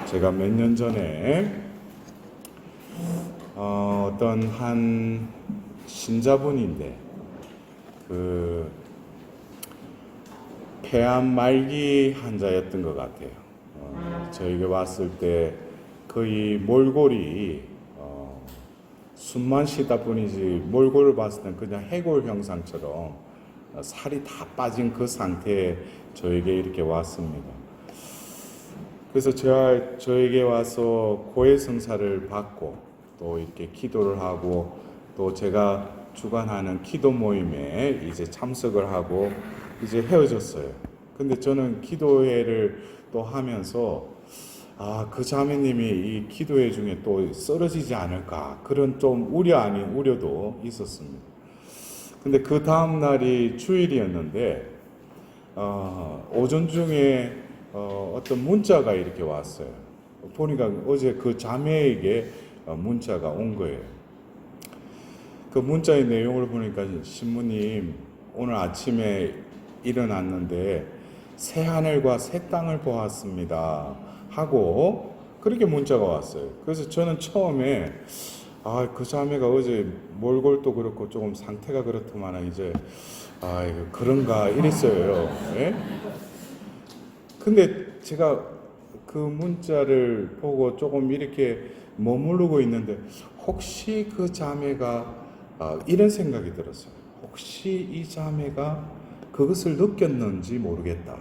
제가 몇 년 전에 어떤 한 신자분인데 그 폐암 말기 환자였던 것 같아요. 저에게 왔을 때 거의 몰골이 숨만 쉬다 뿐이지 몰골을 봤을 땐 그냥 해골 형상처럼 살이 다 빠진 그 상태에 저에게 이렇게 왔습니다. 그래서 저에게 와서 고해성사를 받고 또 이렇게 기도를 하고 또 제가 주관하는 기도 모임에 이제 참석을 하고 이제 헤어졌어요. 근데 저는 기도회를 또 하면서 그 자매님이 이 기도회 중에 또 쓰러지지 않을까 그런 좀 우려 아닌 우려도 있었습니다. 근데 그 다음 날이 주일이었는데 오전 중에 어떤 문자가 이렇게 왔어요. 보니까 어제 그 자매에게 문자가 온 거예요. 그 문자의 내용을 보니까 신부님 오늘 아침에 일어났는데 새 하늘과 새 땅을 보았습니다 하고 그렇게 문자가 왔어요. 그래서 저는 처음에 그 자매가 어제 몰골도 그렇고 조금 상태가 그렇더만 이제 그런가 이랬어요. 예? 근데 제가 그 문자를 보고 조금 이렇게 머무르고 있는데 혹시 그 자매가 이런 생각이 들었어요. 혹시 이 자매가 그것을 느꼈는지 모르겠다.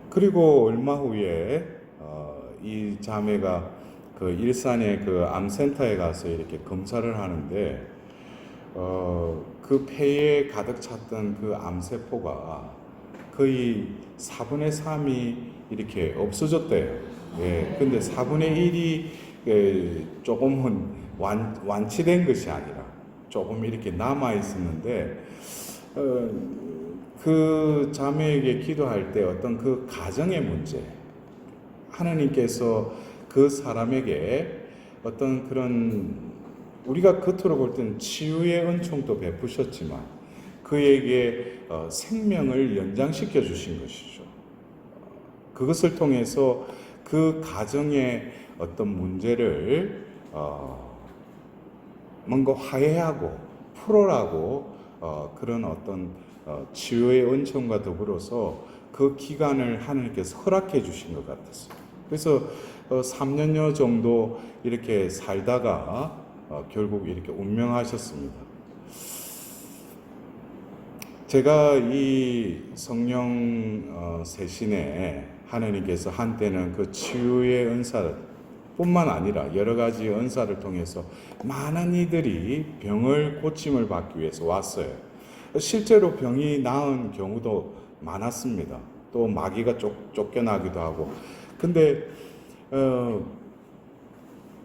그리고 얼마 후에 이 자매가 그 일산의 그 암센터에 가서 이렇게 검사를 하는데 그 폐에 가득 찼던 그 암세포가 거의 4분의 3이 이렇게 없어졌대요. 예, 근데 4분의 1이 조금은 완치된 것이 아니라 조금 이렇게 남아 있었는데 그 자매에게 기도할 때 어떤 그 가정의 문제, 하나님께서 그 사람에게 어떤 그런 우리가 겉으로 볼 때는 치유의 은총도 베푸셨지만 그에게 생명을 연장시켜 주신 것이죠. 그것을 통해서 그 가정의 어떤 문제를 뭔가 화해하고 풀어라고 그런 어떤 치유의 은총과 더불어서 그 기간을 하나님께서 허락해 주신 것 같았어요. 그래서 3년여 정도 이렇게 살다가 결국 이렇게 운명하셨습니다. 제가 이 성령 세신에 하나님께서 한때는 그 치유의 은사를 뿐만 아니라 여러 가지 은사를 통해서 많은 이들이 병을 고침을 받기 위해서 왔어요. 실제로 병이 나은 경우도 많았습니다. 또 마귀가 쫓겨나기도 하고. 근데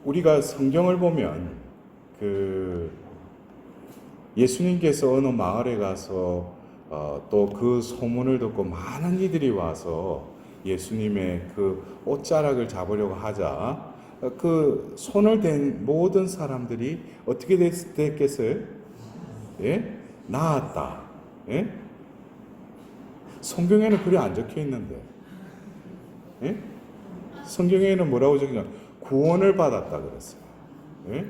우리가 성경을 보면 그 예수님께서 어느 마을에 가서 또 그 소문을 듣고 많은 이들이 와서 예수님의 그 옷자락을 잡으려고 하자 그 손을 댄 모든 사람들이 어떻게 됐겠어요? 예? 나았다. 예? 성경에는 그래 안 적혀 있는데, 예? 성경에는 뭐라고 적혀 있냐? 구원을 받았다 그랬어요. 예?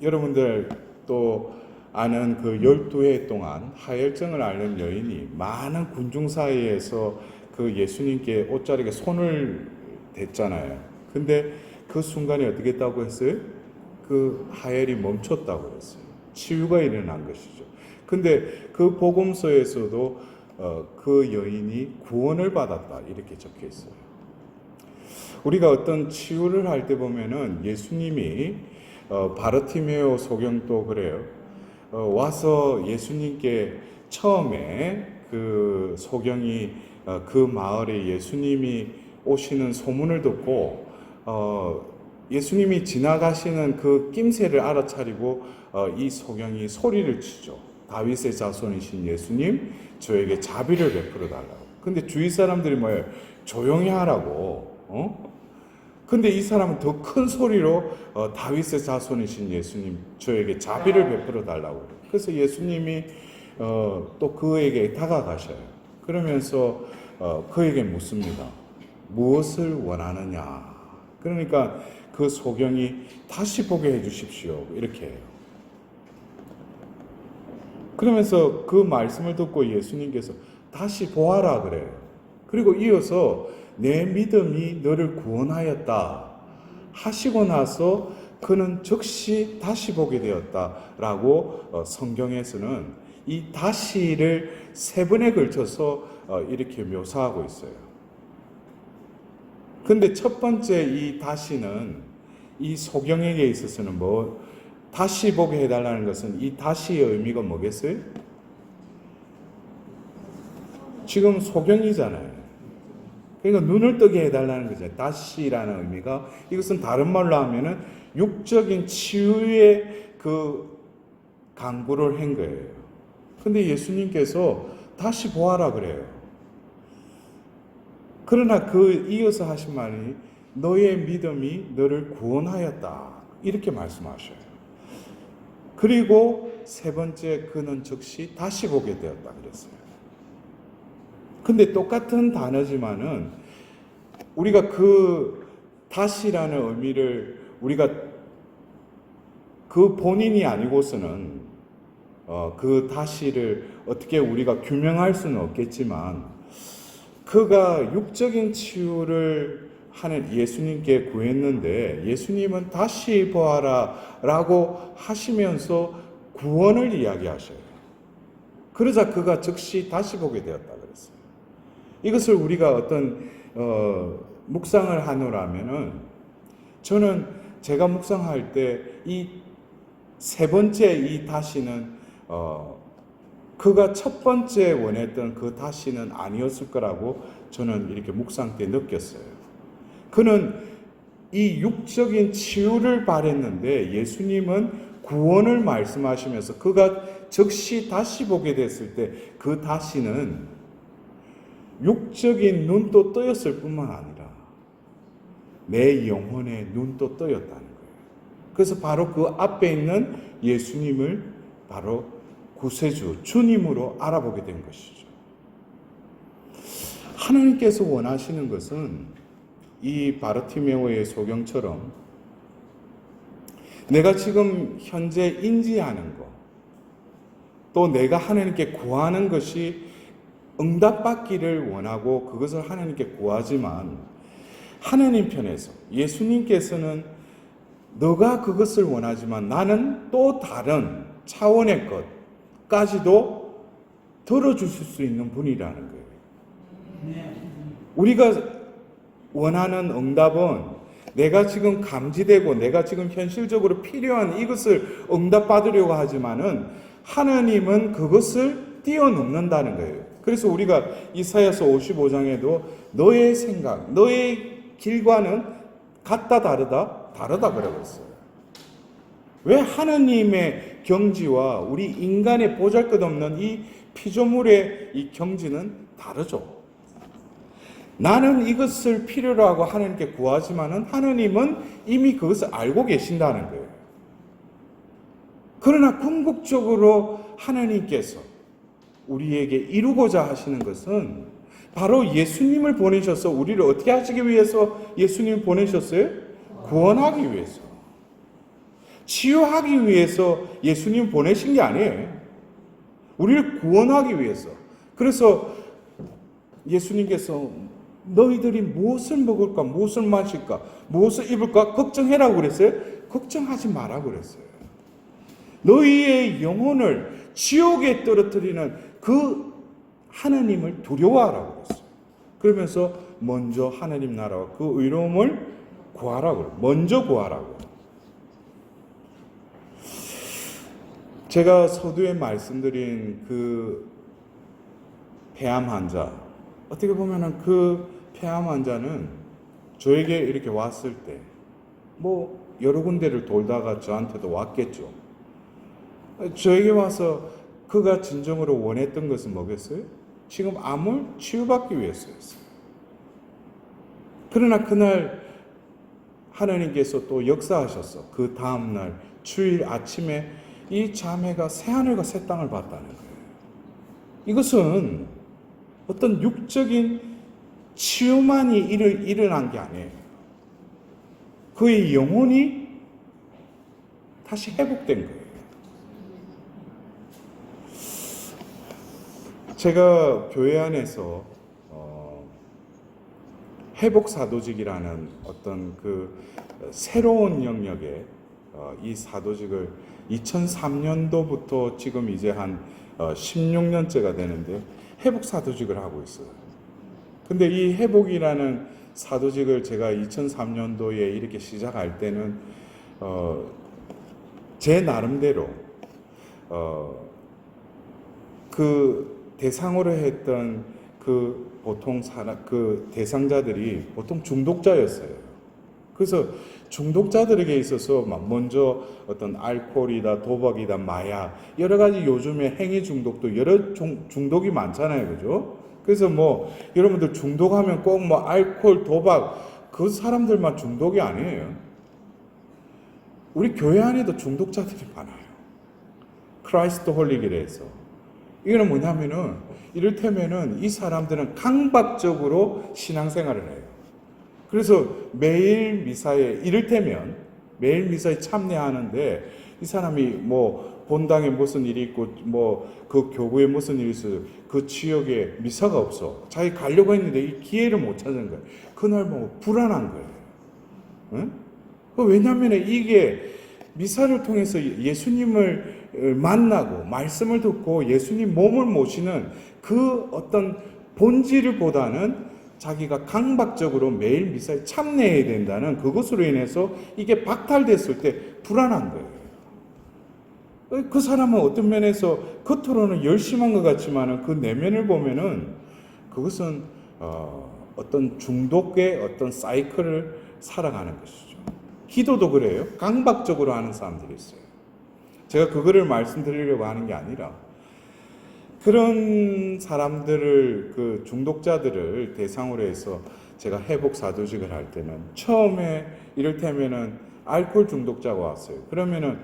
여러분들 또 아는 그 12해 동안 하혈증을 앓는 여인이 많은 군중 사이에서 그 예수님께 옷자락에 손을 댔잖아요. 근데 그 순간에 어떻게 했다고 했어요? 그 하혈이 멈췄다고 그랬어요. 치유가 일어난 것이죠. 근데 그 복음서에서도 그 여인이 구원을 받았다 이렇게 적혀 있어요. 우리가 어떤 치유를 할 때 보면은 예수님이 바르티메오 소경도 그래요. 와서 예수님께 처음에 그 소경이 그 마을에 예수님이 오시는 소문을 듣고 예수님이 지나가시는 그 낌새를 알아차리고 이 소경이 소리를 치죠. 다윗의 자손이신 예수님, 저에게 자비를 베풀어 달라고. 근데 주위 사람들이 뭐예요? 조용히 하라고. 근데 이 사람은 더 큰 소리로 다윗의 자손이신 예수님, 저에게 자비를 베풀어 달라고. 그래서 예수님이 또 그에게 다가가셔요. 그러면서 그에게 묻습니다. 무엇을 원하느냐? 그러니까 그 소경이 다시 보게 해주십시오. 이렇게 해요. 그러면서 그 말씀을 듣고 예수님께서 다시 보아라 그래요. 그리고 이어서 내 믿음이 너를 구원하였다 하시고 나서 그는 즉시 다시 보게 되었다라고 성경에서는 이 다시를 3번에 걸쳐서 이렇게 묘사하고 있어요. 근데 첫 번째 이 다시는 이 소경에게 있어서는 다시 보게 해달라는 것은 이 다시의 의미가 뭐겠어요? 지금 소경이잖아요. 그러니까 눈을 뜨게 해달라는 거죠. 다시라는 의미가 이것은 다른 말로 하면은 육적인 치유의 그 강구를 한 거예요. 근데 예수님께서 다시 보아라 그래요. 그러나 그 이어서 하신 말이 너의 믿음이 너를 구원하였다 이렇게 말씀하셔요. 그리고 3번째 그는 즉시 다시 보게 되었다 그랬어요. 근데 똑같은 단어지만은 우리가 그 다시라는 의미를 우리가 그 본인이 아니고서는 그 다시를 어떻게 우리가 규명할 수는 없겠지만 그가 육적인 치유를 하는 예수님께 구했는데 예수님은 다시 보아라 라고 하시면서 구원을 이야기하셔요. 그러자 그가 즉시 다시 보게 되었다 그랬어요. 이것을 우리가 어떤 묵상을 하노라면은 저는 제가 묵상할 때 이 3번째 이 다시는 그가 첫 번째 원했던 그 다시는 아니었을 거라고 저는 이렇게 묵상 때 느꼈어요. 그는 이 육적인 치유를 바랬는데 예수님은 구원을 말씀하시면서 그가 즉시 다시 보게 됐을 때 그 다시는 육적인 눈도 뜨였을 뿐만 아니라 내 영혼의 눈도 뜨였다는 거예요. 그래서 바로 그 앞에 있는 예수님을 바로 구세주, 주님으로 알아보게 된 것이죠. 하나님께서 원하시는 것은 이 바르티메오의 소경처럼 내가 지금 현재 인지하는 것, 또 내가 하나님께 구하는 것이 응답받기를 원하고 그것을 하나님께 구하지만 하나님 편에서 예수님께서는 너가 그것을 원하지만 나는 또 다른 차원의 것까지도 들어주실 수 있는 분이라는 거예요. 우리가 원하는 응답은 내가 지금 감지되고 내가 지금 현실적으로 필요한 이것을 응답받으려고 하지만은 하나님은 그것을 뛰어넘는다는 거예요. 그래서 우리가 이사야서 55장에도 너의 생각, 너의 길과는 같다 다르다 그러고 있어요. 왜 하나님의 경지와 우리 인간의 보잘것없는 이 피조물의 이 경지는 다르죠. 나는 이것을 필요로 하고 하나님께 구하지만은 하나님은 이미 그것을 알고 계신다는 거예요. 그러나 궁극적으로 하나님께서 우리에게 이루고자 하시는 것은 바로 예수님을 보내셔서 우리를 어떻게 하시기 위해서 예수님을 보내셨어요? 구원하기 위해서. 치유하기 위해서 예수님 보내신 게 아니에요. 우리를 구원하기 위해서. 그래서 예수님께서 너희들이 무엇을 먹을까, 무엇을 마실까, 무엇을 입을까 걱정해라고 그랬어요? 걱정하지 마라 그랬어요. 너희의 영혼을 지옥에 떨어뜨리는 그 하나님을 두려워하라고 그랬어요. 그러면서 먼저 하나님 나라와 그 의로움을 구하라고, 먼저 구하라고. 제가 서두에 말씀드린 그 폐암 환자, 어떻게 보면은 그 폐암 환자는 저에게 이렇게 왔을 때 여러 군데를 돌다가 저한테도 왔겠죠. 저에게 와서 그가 진정으로 원했던 것은 뭐겠어요? 지금 암을 치유받기 위해서였어요. 그러나 그날 하나님께서 또 역사하셔서 그 다음날 주일 아침에 이 자매가 새하늘과 새 땅을 봤다는 거예요. 이것은 어떤 육적인 치유만이 일어난 게 아니에요. 그의 영혼이 다시 회복된 거예요. 제가 교회 안에서 회복 사도직이라는 어떤 그 새로운 영역에 이 사도직을 2003년도부터 지금 이제 한 16년째가 되는데 회복 사도직을 하고 있어요. 근데 이 회복이라는 사도직을 제가 2003년도에 이렇게 시작할 때는 제 나름대로 그 대상으로 했던 그 보통 그 대상자들이 보통 중독자였어요. 그래서 중독자들에게 있어서 먼저 어떤 알코올이다, 도박이다, 마약, 여러 가지 요즘에 행위 중독도 여러 중독이 많잖아요. 그죠? 그래서 뭐 여러분들 중독하면 꼭 뭐 알코올, 도박 그 사람들만 중독이 아니에요. 우리 교회 안에도 중독자들이 많아요. 크라이스트 홀릭이라서. 이거는 뭐냐면은 이를테면은 이 사람들은 강박적으로 신앙생활을 해요. 그래서 매일 미사에 이를테면 매일 미사에 참여하는데 이 사람이 뭐 본당에 무슨 일이 있고 뭐 그 교구에 무슨 일이 있어요. 그 지역에 미사가 없어. 자기 가려고 했는데 이 기회를 못 찾은 거예요. 그날 뭐 불안한 거예요. 응? 왜냐하면 이게 미사를 통해서 예수님을 만나고 말씀을 듣고 예수님 몸을 모시는 그 어떤 본질을 보다는 자기가 강박적으로 매일 미사에 참여해야 된다는 그것으로 인해서 이게 박탈됐을 때 불안한 거예요. 그 사람은 어떤 면에서 겉으로는 열심한 것 같지만 그 내면을 보면은 그것은 어떤 중독의 어떤 사이클을 살아가는 것이죠. 기도도 그래요. 강박적으로 하는 사람들이 있어요. 제가 그거를 말씀드리려고 하는 게 아니라 그런 사람들을 그 중독자들을 대상으로 해서 제가 회복 사도직을 할 때는 처음에 이를테면은 알코올 중독자가 왔어요. 그러면은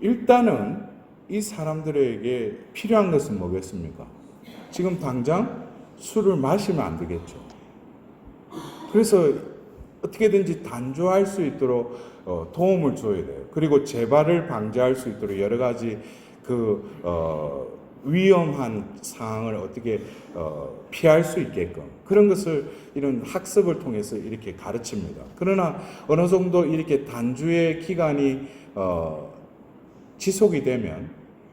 일단은 이 사람들에게 필요한 것은 뭐겠습니까? 지금 당장 술을 마시면 안 되겠죠. 그래서 어떻게든지 단조할 수 있도록 도움을 줘야 돼요. 그리고 재발을 방지할 수 있도록 여러 가지 위험한 상황을 어떻게 피할 수 있게끔 그런 것을 이런 학습을 통해서 이렇게 가르칩니다. 그러나 어느 정도 이렇게 단주의 기간이 지속이 되면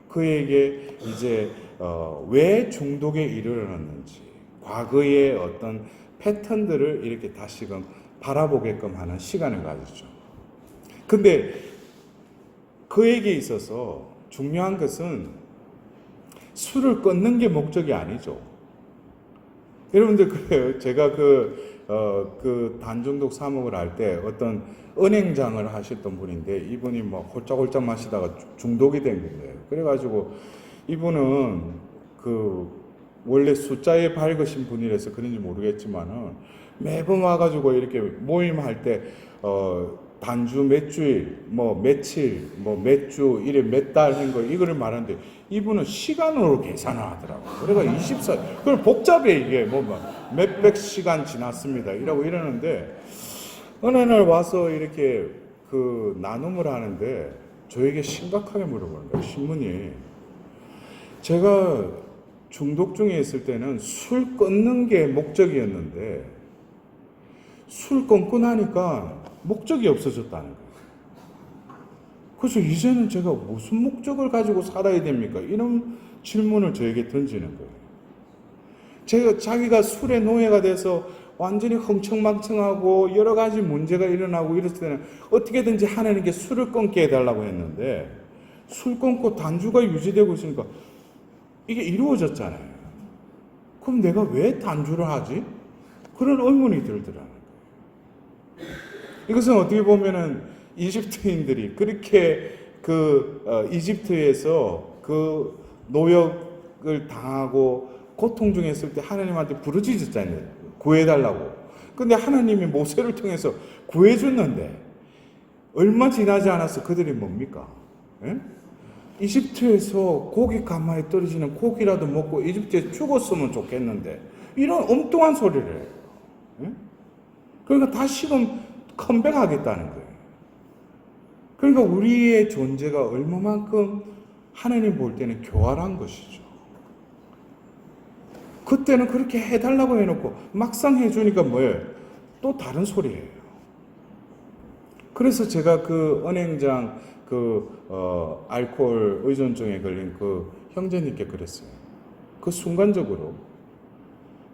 그에게 이제 왜 중독에 이르렀는지 과거의 어떤 패턴들을 이렇게 다시금 바라보게끔 하는 시간을 가지죠. 근데 그에게 있어서 중요한 것은 술을 끊는 게 목적이 아니죠. 여러분들 그래요. 제가 그 단중독 사목을 할 때 어떤 은행장을 하셨던 분인데 이분이 뭐 홀짝홀짝 마시다가 중독이 된 거예요. 그래가지고 이분은 그 원래 숫자에 밝으신 분이라서 그런지 모르겠지만은 매번 와가지고 이렇게 모임할 때 단주 몇 주일, 뭐 며칠, 뭐 몇 주, 이래 몇 달 한 거 이거를 말하는데 이분은 시간으로 계산을 하더라고요. 그래가 24, 그럼 복잡해 이게 뭐 몇백 시간 지났습니다. 이러는데 어느 날 와서 이렇게 그 나눔을 하는데 저에게 심각하게 물어보는 거예요. 신문이. 제가 중독 중에 있을 때는 술 끊는 게 목적이었는데 술 끊고 나니까 목적이 없어졌다는 거예요. 그래서 이제는 제가 무슨 목적을 가지고 살아야 됩니까? 이런 질문을 저에게 던지는 거예요. 자기가 술의 노예가 돼서 완전히 흥청망청하고 여러 가지 문제가 일어나고 이랬을 때는 어떻게든지 하나님께 술을 끊게 해달라고 했는데 술 끊고 단주가 유지되고 있으니까 이게 이루어졌잖아요. 그럼 내가 왜 단주를 하지? 그런 의문이 들더라는 거예요. 이것은 어떻게 보면은 이집트인들이 그렇게 이집트에서 그 노역을 당하고 고통 중에 있을 때 하나님한테 부르짖었잖아요. 구해달라고. 근데 하나님이 모세를 통해서 구해줬는데 얼마 지나지 않아서 그들이 뭡니까? 예? 이집트에서 고기 가마에 떨어지는 고기라도 먹고 이집트에 죽었으면 좋겠는데 이런 엉뚱한 소리를 해요. 예? 그러니까 다시금 컴백하겠다는 거예요. 그러니까 우리의 존재가 얼마만큼 하나님 볼 때는 교활한 것이죠. 그때는 그렇게 해달라고 해놓고 막상 해주니까 뭐예요? 또 다른 소리예요. 그래서 제가 그 은행장 알코올 의존증에 걸린 그 형제님께 그랬어요. 그 순간적으로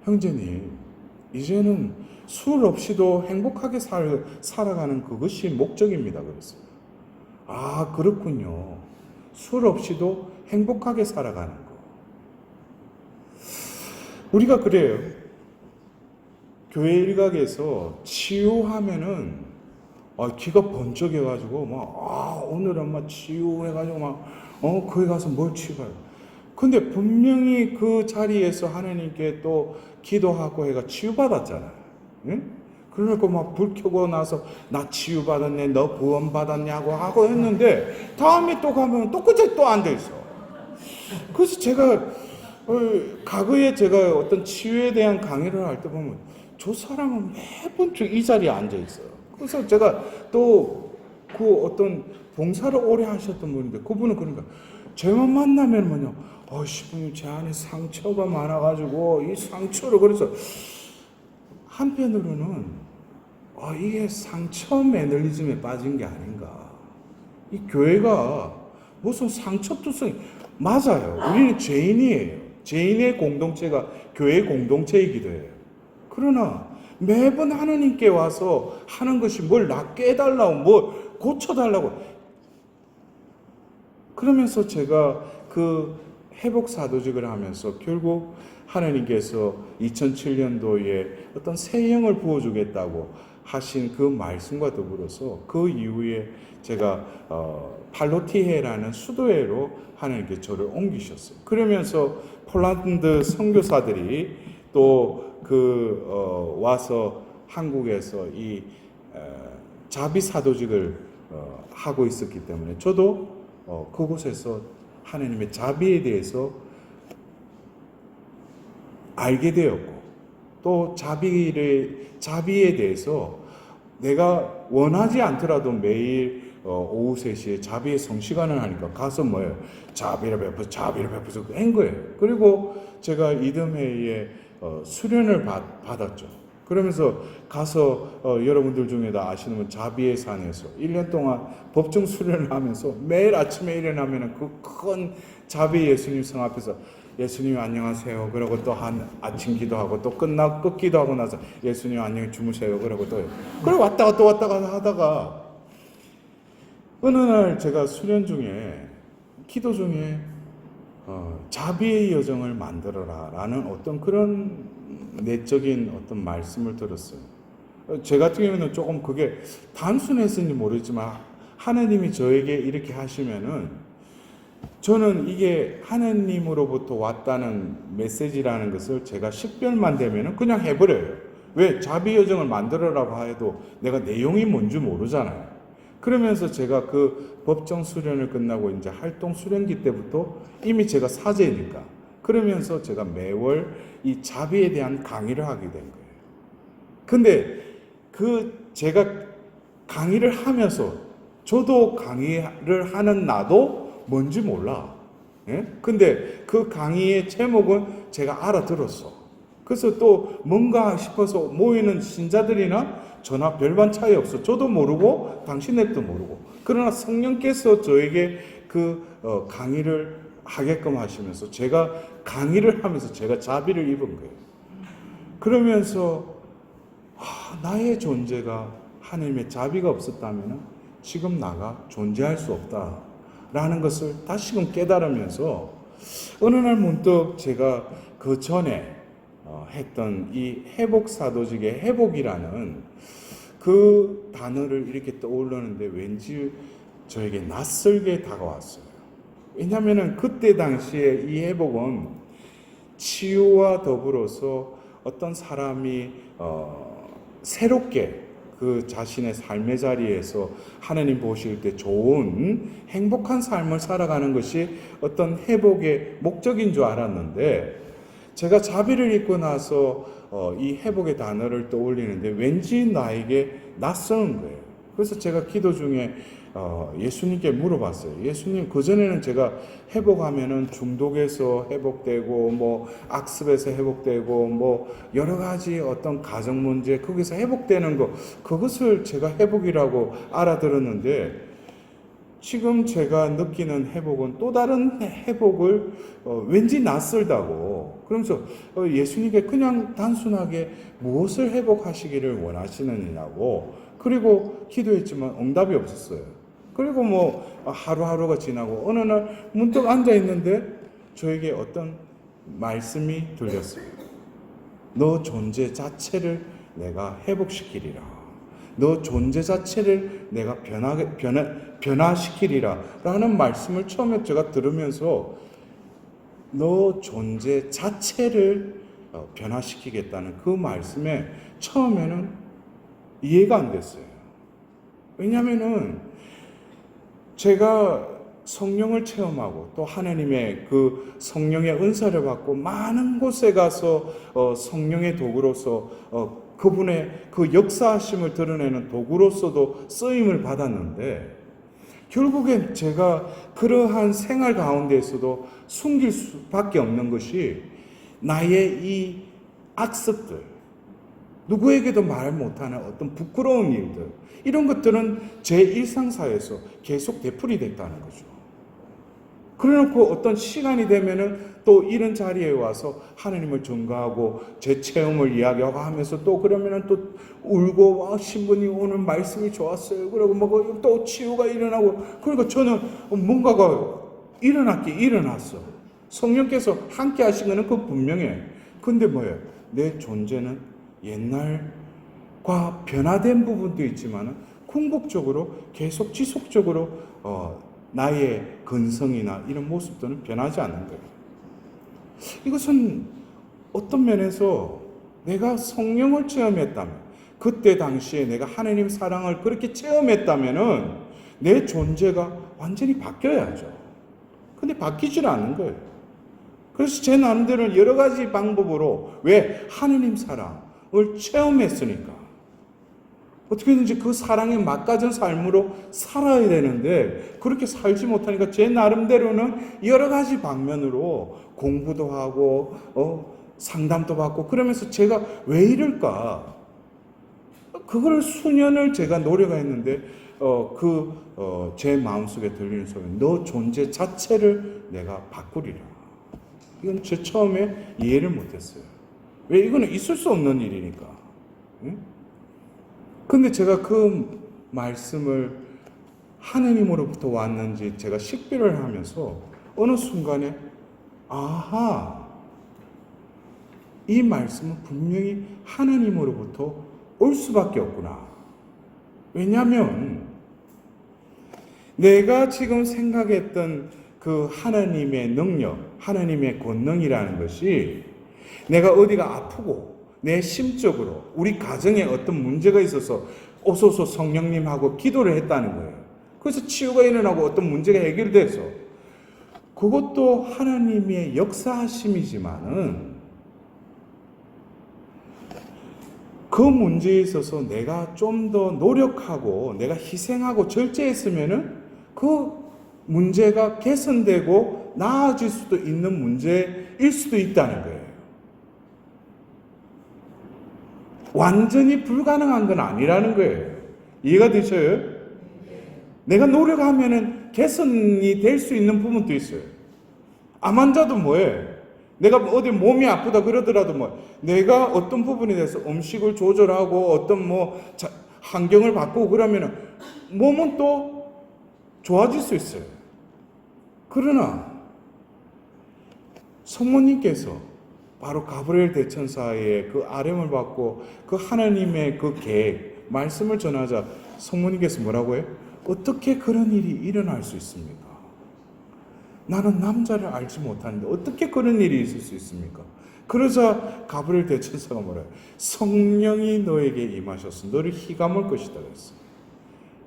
형제님 이제는 술 없이도 행복하게 살아가는 그것이 목적입니다. 그랬어요. 아 그렇군요. 술 없이도 행복하게 살아가는 거. 우리가 그래요. 교회 일각에서 치유하면은 기가 번쩍해가지고 오늘은 막 치유해가지고 거기 가서 뭘 치유해요. 근데 분명히 그 자리에서 하나님께 또 기도하고 해가 치유받았잖아요. 응? 그러니까 막 불 켜고 나서 나 치유받았네, 너 구원받았냐고 하고 했는데 다음에 또 가면 또 그제 또 앉아있어. 그래서 제가 과거에 제가 어떤 치유에 대한 강의를 할 때 보면 저 사람은 매번 이 자리에 앉아있어요. 그래서 제가 또 그 어떤 봉사를 오래 하셨던 분인데 그분은 그러니까 저만 만나면 뭐냐 시부님 제 안에 상처가 많아가지고 이 상처를 그래서 한편으로는 이게 상처 매너리즘에 빠진 게 아닌가. 이 교회가 무슨 상처투성이 맞아요. 우리는 죄인이에요. 죄인의 공동체가 교회의 공동체이기도 해요. 그러나 매번 하나님께 와서 하는 것이 뭘 낫게 해달라고 뭘 고쳐달라고 그러면서 제가 그 회복사도직을 하면서 결국 하나님께서 2007년도에 어떤 새 영을 부어주겠다고 하신 그 말씀과 더불어서 그 이후에 제가 팔로티헤라는 수도회로 하나님께 저를 옮기셨어요. 그러면서 폴란드 선교사들이 또 와서 한국에서 이 자비 사도직을 하고 있었기 때문에 저도 그곳에서 하나님의 자비에 대해서 알게 되었고 또 자비에 대해서 내가 원하지 않더라도 매일 오후 3시에 자비의 성시간을 하니까 가서 뭐예요? 자비를 베풀어서 한 거예요. 그리고 제가 이듬해에 수련을 받았죠. 그러면서 가서 여러분들 중에 다 아시는 분 자비의 산에서 1년 동안 법정 수련을 하면서 매일 아침에 일어나면 그 큰 자비 예수님 성 앞에서 예수님 안녕하세요. 그러고 또 한 아침 기도하고 또 끝 기도하고 나서 예수님 안녕히 주무세요. 그러고 또 그리고 왔다가 하다가 어느 날 제가 수련 중에 기도 중에 자비의 여정을 만들어라 라는 어떤 그런 내적인 어떤 말씀을 들었어요. 제 같은 경우는 조금 그게 단순했는지 모르지만 하나님이 저에게 이렇게 하시면은 저는 이게 하나님으로부터 왔다는 메시지라는 것을 제가 식별만 되면은 그냥 해버려요. 왜? 자비 여정을 만들어라고 해도 내가 내용이 뭔지 모르잖아요. 그러면서 제가 그 법정 수련을 끝나고 이제 활동 수련기 때부터 이미 제가 사제니까 그러면서 제가 매월 이 자비에 대한 강의를 하게 된 거예요. 근데 제가 강의를 하면서 저도 강의를 하는 나도 뭔지 몰라. 예? 근데 그 강의의 제목은 제가 알아들었어. 그래서 또 뭔가 싶어서 모이는 신자들이나 저나 별반 차이 없어. 저도 모르고 당신들도 모르고. 그러나 성령께서 저에게 강의를 하게끔 하시면서 제가 강의를 하면서 제가 자비를 입은 거예요. 그러면서 나의 존재가 하나님의 자비가 없었다면 지금 나가 존재할 수 없다라는 것을 다시금 깨달으면서 어느 날 문득 제가 그 전에 했던 이 회복사도직의 회복이라는 그 단어를 이렇게 떠올르는데 왠지 저에게 낯설게 다가왔어요. 왜냐하면 그때 당시에 이 회복은 치유와 더불어서 어떤 사람이 새롭게 그 자신의 삶의 자리에서 하나님 보실 때 좋은 행복한 삶을 살아가는 것이 어떤 회복의 목적인 줄 알았는데, 제가 자비를 입고 나서 이 회복의 단어를 떠올리는데 왠지 나에게 낯선 거예요. 그래서 제가 기도 중에 예수님께 물어봤어요. 예수님, 그전에는 제가 회복하면은 중독에서 회복되고 뭐 악습에서 회복되고 뭐 여러 가지 어떤 가정 문제 거기서 회복되는 거, 그것을 제가 회복이라고 알아들었는데, 지금 제가 느끼는 회복은 또 다른 회복을 왠지 낯설다고. 그러면서 예수님께 그냥 단순하게 무엇을 회복하시기를 원하시느냐고. 그리고 기도했지만 응답이 없었어요. 그리고 뭐 하루하루가 지나고 어느 날 문득 앉아 있는데 저에게 어떤 말씀이 들렸어요. 너 존재 자체를 내가 회복시키리라. 너 존재 자체를 내가 변화시키리라 라는 말씀을 처음에 제가 들으면서 너 존재 자체를 변화시키겠다는 그 말씀에 처음에는 이해가 안 됐어요. 왜냐하면은 제가 성령을 체험하고 또 하나님의 그 성령의 은사를 받고 많은 곳에 가서 성령의 도구로서 그분의 그 역사하심을 드러내는 도구로서도 쓰임을 받았는데, 결국엔 제가 그러한 생활 가운데에서도 숨길 수밖에 없는 것이 나의 이 악습들, 누구에게도 말 못하는 어떤 부끄러운 일들, 이런 것들은 제 일상사에서 계속 되풀이됐다는 거죠. 그래놓고 어떤 시간이 되면은 또 이런 자리에 와서 하나님을 전가하고 제 체험을 이야기하고 하면서 또 그러면은 또 울고, 신부님 오늘 말씀이 좋았어요. 그리고 뭐 또 치유가 일어나고, 그러니까 저는 뭔가가 일어났어. 성령께서 함께 하신 거는 그 분명해. 근데 뭐예요? 내 존재는 옛날과 변화된 부분도 있지만은 궁극적으로 계속 지속적으로 나의 근성이나 이런 모습들은 변하지 않는 거예요. 이것은 어떤 면에서 내가 성령을 체험했다면, 그때 당시에 내가 하나님 사랑을 그렇게 체험했다면은 내 존재가 완전히 바뀌어야죠. 근데 바뀌질 않는 거예요. 그래서 제 나름대로 여러 가지 방법으로, 왜? 하나님 사랑을 체험했으니까 어떻게든지 그 사랑에 막가진 삶으로 살아야 되는데, 그렇게 살지 못하니까 제 나름대로는 여러 가지 방면으로 공부도 하고 상담도 받고 그러면서 제가 왜 이럴까? 그걸 수년을 제가 노력했는데 제 마음속에 들리는 소리는 너 존재 자체를 내가 바꾸리라. 이건 제 처음에 이해를 못했어요. 왜? 이거는 있을 수 없는 일이니까. 응? 근데 제가 그 말씀을 하느님으로부터 왔는지 제가 식별을 하면서 어느 순간에 아하, 이 말씀은 분명히 하느님으로부터 올 수밖에 없구나. 왜냐하면 내가 지금 생각했던 그 하나님의 능력, 하나님의 권능이라는 것이 내가 어디가 아프고 내 심적으로 우리 가정에 어떤 문제가 있어서 오소서 성령님하고 기도를 했다는 거예요. 그래서 치유가 일어나고 어떤 문제가 해결돼서, 그것도 하나님의 역사하심이지만은 그 문제에 있어서 내가 좀 더 노력하고 내가 희생하고 절제했으면은 그 문제가 개선되고 나아질 수도 있는 문제일 수도 있다는 거예요. 완전히 불가능한 건 아니라는 거예요. 이해가 되셔요? 내가 노력하면은 개선이 될 수 있는 부분도 있어요. 암 환자도 뭐예요? 내가 어디 몸이 아프다 그러더라도 내가 어떤 부분에 대해서 음식을 조절하고 어떤 환경을 바꾸고 그러면은 몸은 또 좋아질 수 있어요. 그러나 성모님께서 바로 가브리엘 대천사의 그 아뢰음을 받고 그 하나님의 그 계획, 말씀을 전하자 성모님께서 뭐라고 해요? 어떻게 그런 일이 일어날 수 있습니까? 나는 남자를 알지 못하는데 어떻게 그런 일이 있을 수 있습니까? 그러자 가브리엘 대천사가 뭐래요? 성령이 너에게 임하셔서 너를 휘감을 것이다 그랬어.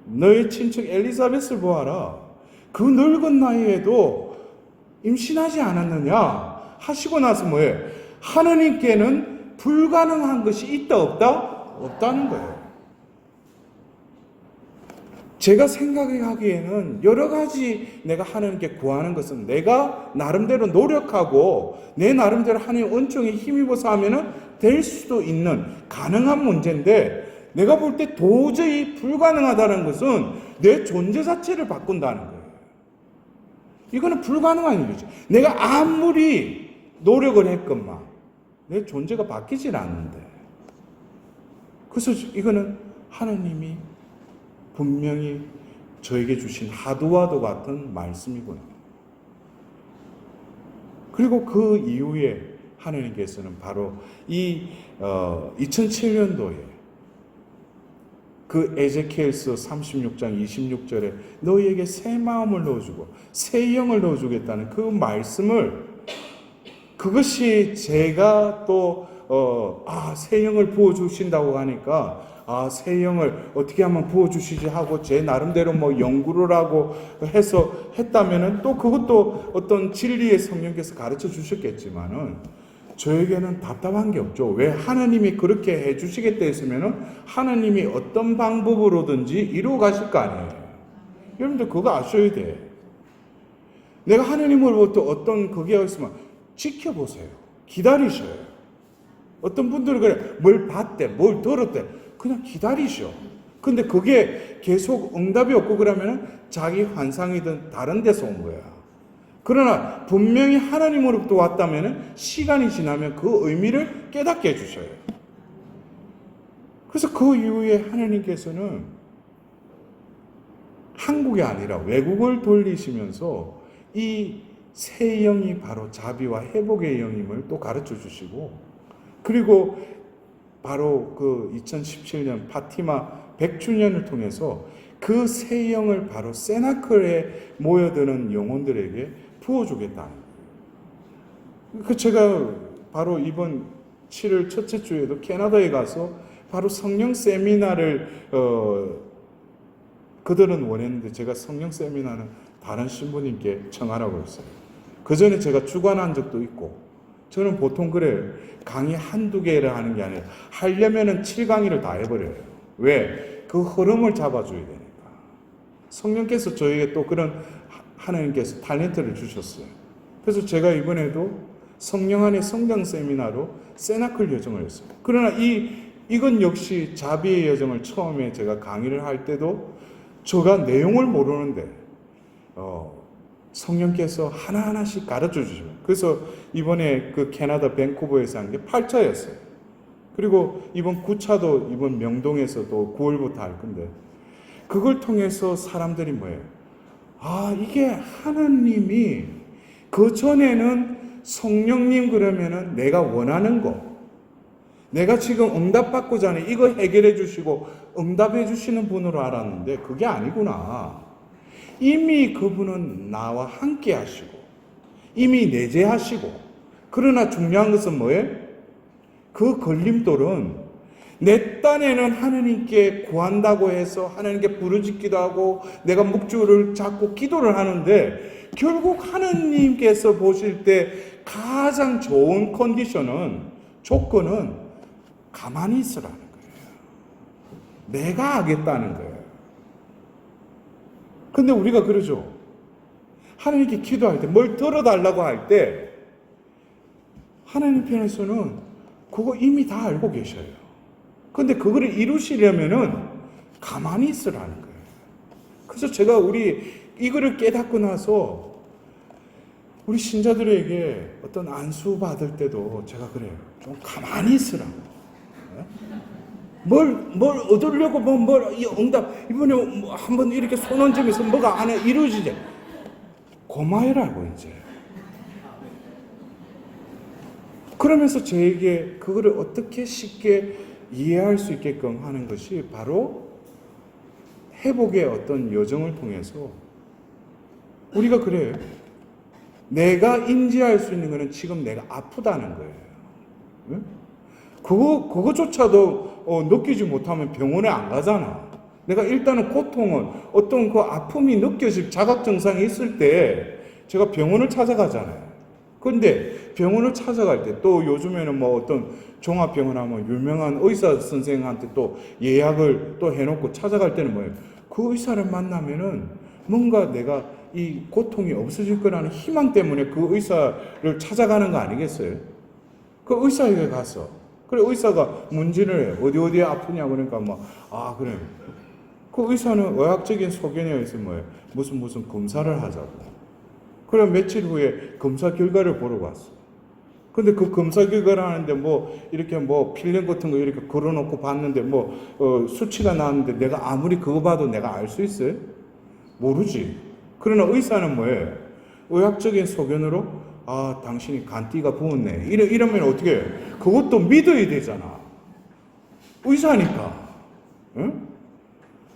너의 친척 엘리사벳을 보아라. 그 늙은 나이에도 임신하지 않았느냐 하시고 나서 뭐예요? 하나님께는 불가능한 것이 있다 없다? 없다는 거예요. 제가 생각하기에는 여러 가지 내가 하나님께 구하는 것은 내가 나름대로 노력하고 내 나름대로 하나님의 은총에 힘입어서 하면은 될 수도 있는 가능한 문제인데, 내가 볼 때 도저히 불가능하다는 것은 내 존재 자체를 바꾼다는 거예요. 이거는 불가능한 일이죠. 내가 아무리 노력을 했건만 내 존재가 바뀌질 않는데, 그래서 이거는 하나님이 분명히 저에게 주신 하도와도 같은 말씀이구나. 그리고 그 이후에 하나님께서는 바로 이 2007년도에 그 에제키엘서 36장 26절에 너희에게 새 마음을 넣어주고 새 영을 넣어주겠다는 그 말씀을, 그것이 제가 또 새 영을 부어주신다고 하니까 새 영을 어떻게 하면 부어주시지 하고 제 나름대로 뭐 연구를 하고 해서 했다면은 또 그것도 어떤 진리의 성령께서 가르쳐 주셨겠지만은 저에게는 답답한 게 없죠. 왜? 하나님이 그렇게 해주시겠다 했으면은 하나님이 어떤 방법으로든지 이루어 가실 거 아니에요. 여러분들 그거 아셔야 돼. 내가 하나님으로부터 어떤 그게 있으면 지켜보세요. 기다리셔요. 어떤 분들은 그래, 뭘 봤대, 뭘 들었대. 그냥 기다리셔. 근데 그게 계속 응답이 없고 그러면 자기 환상이든 다른 데서 온 거야. 그러나 분명히 하나님으로부터 왔다면 시간이 지나면 그 의미를 깨닫게 해주셔요. 그래서 그 이후에 하나님께서는 한국이 아니라 외국을 돌리시면서 이 새 영이 바로 자비와 회복의 영임을 또 가르쳐 주시고, 그리고 바로 그 2017년 파티마 100주년을 통해서 그 새 영을 바로 세나클에 모여드는 영혼들에게 부어주겠다는 거예요. 제가 바로 이번 7월 첫째 주에도 캐나다에 가서 바로 성령 세미나를 그들은 원했는데 제가 성령 세미나는 다른 신부님께 청하라고 했어요. 그 전에 제가 주관한 적도 있고, 저는 보통 그래요. 강의 한두 개를 하는 게 아니라 하려면은 7강의를 다 해버려요. 왜? 그 흐름을 잡아줘야 되니까. 성령께서 저에게 또 그런 하나님께서 탤런트를 주셨어요. 그래서 제가 이번에도 성령 안의 성장 세미나로 세나클 여정을 했어요. 그러나 이건 역시 자비의 여정을 처음에 제가 강의를 할 때도 제가 내용을 모르는데 성령께서 하나하나씩 가르쳐 주시고, 그래서 이번에 그 캐나다 밴쿠버에서 한 게 8차였어요. 그리고 이번 9차도 이번 명동에서도 9월부터 할 건데, 그걸 통해서 사람들이 뭐예요? 이게 하나님이 그 전에는 성령님 그러면은 내가 원하는 거, 내가 지금 응답받고자 하는 이거 해결해 주시고 응답해 주시는 분으로 알았는데 그게 아니구나. 이미 그분은 나와 함께 하시고 이미 내재하시고, 그러나 중요한 것은 뭐예요? 그 걸림돌은 내 딴에는 하나님께 구한다고 해서 하나님께 부르짖기도 하고 내가 묵주를 잡고 기도를 하는데, 결국 하나님께서 보실 때 가장 좋은 조건은 가만히 있으라는 거예요. 내가 하겠다는 거예요. 근데 우리가 그러죠. 하나님께 기도할 때, 뭘 들어달라고 할 때 하나님 편에서는 그거 이미 다 알고 계셔요. 근데 그거를 이루시려면은 가만히 있으라는 거예요. 그래서 제가 이거를 깨닫고 나서 우리 신자들에게 어떤 안수 받을 때도 제가 그래요. 좀 가만히 있으라고. 뭘 얻으려고 이 응답 이번에 한번 이렇게 손 얹으면서 뭐가 안에 이루어지지. 고마해라고 이제. 그러면서 저에게 그거를 어떻게 쉽게 이해할 수 있게끔 하는 것이 바로 회복의 어떤 여정을 통해서 우리가 그래요. 내가 인지할 수 있는 것은 지금 내가 아프다는 거예요. 응? 그거조차도 느끼지 못하면 병원에 안 가잖아. 내가 일단은 고통은 어떤 그 아픔이 느껴질 자각 증상이 있을 때 제가 병원을 찾아가잖아요. 근데 병원을 찾아갈 때 또 요즘에는 뭐 어떤 종합병원 하면 유명한 의사 선생한테 또 예약을 또 해놓고 찾아갈 때는 뭐예요? 그 의사를 만나면은 뭔가 내가 이 고통이 없어질 거라는 희망 때문에 그 의사를 찾아가는 거 아니겠어요? 그 의사에게 가서 그래 의사가 문진을 해. 어디에 아프냐 그러니까 뭐 그래. 그 의사는 의학적인 소견에 의해서 뭐예요? 무슨 검사를 하자고. 그래 며칠 후에 검사 결과를 보러 갔어. 근데 그 검사 결과를 하는데 뭐 이렇게 뭐 필름 같은 거 이렇게 걸어놓고 봤는데 뭐 수치가 나왔는데 내가 아무리 그거 봐도 내가 알 수 있어요? 모르지. 그러나 의사는 뭐예요? 의학적인 소견으로 당신이 간띠가 부었네. 이러면 어떻게 해요? 그것도 믿어야 되잖아. 의사니까. 응?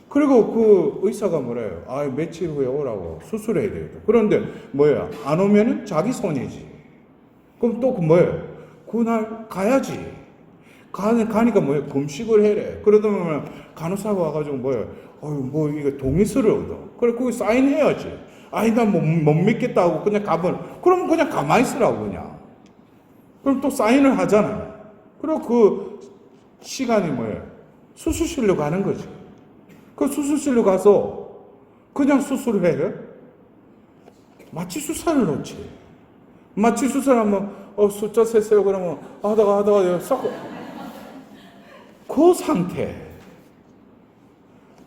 그리고 그 의사가 뭐래요? 며칠 후에 오라고 수술해야 되겠다. 그런데 뭐야? 안 오면은 자기 손이지. 그럼 또 뭐예요? 그날 가야지. 가니까 뭐예요? 금식을 해래. 그러다 보면 간호사가 와가지고 뭐예요? 뭐 이거 동의서를 얻어. 그래, 거기 사인해야지. 난 못 믿겠다고 그냥 가면, 그럼 그냥 가만히 있으라고 그냥. 그럼 또 사인을 하잖아요. 그리고 그 시간이 뭐예요? 수술실로 가는 거지. 그 수술실로 가서 그냥 수술을 해. 마취 주사를 놓지. 마취 주사하면 숫자 셌어요. 그러면 하다가 싹 그 상태.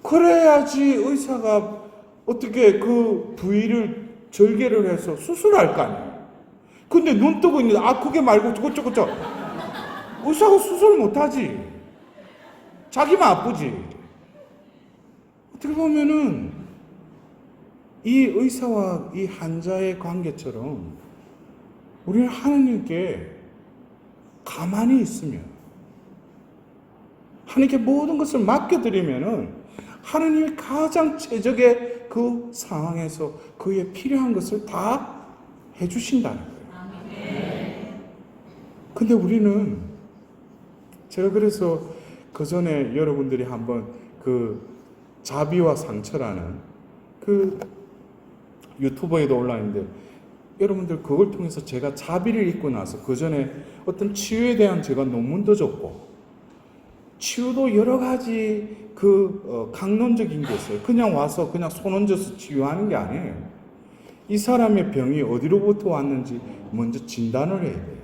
그래야지 의사가 어떻게 그 부위를 절개를 해서 수술할 거 아니에요. 근데 눈 뜨고 있는데 그게 말고 저거 의사가 수술 못하지. 자기만 아프지. 어떻게 보면은 이 의사와 이 환자의 관계처럼 우리는 하나님께 가만히 있으면 하나님께 모든 것을 맡겨드리면은 하나님이 가장 최적의 그 상황에서 그의 필요한 것을 다 해주신다는 거예요. 근데 우리는 제가 그래서 그 전에 여러분들이 한번 그 자비와 상처라는 그 유튜버에도 올라있는데 여러분들 그걸 통해서 제가 자비를 읽고 나서 그 전에 어떤 치유에 대한 제가 논문도 적고 치유도 여러 가지 강론적인 게 있어요. 그냥 와서 그냥 손 얹어서 치유하는 게 아니에요. 이 사람의 병이 어디로부터 왔는지 먼저 진단을 해야 돼요.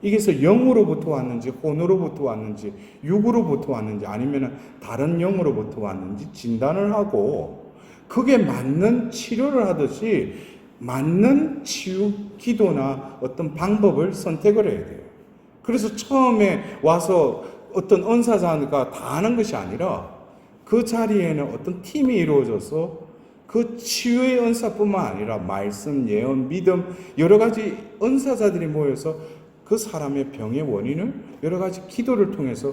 이게서 영으로부터 왔는지 혼으로부터 왔는지 육으로부터 왔는지 아니면 다른 영으로부터 왔는지 진단을 하고 그게 맞는 치료를 하듯이 맞는 치유 기도나 어떤 방법을 선택을 해야 돼요. 그래서 처음에 와서 어떤 은사자가 다 하는 것이 아니라 그 자리에는 어떤 팀이 이루어져서 그 치유의 은사뿐만 아니라 말씀, 예언, 믿음 여러 가지 은사자들이 모여서 그 사람의 병의 원인을 여러 가지 기도를 통해서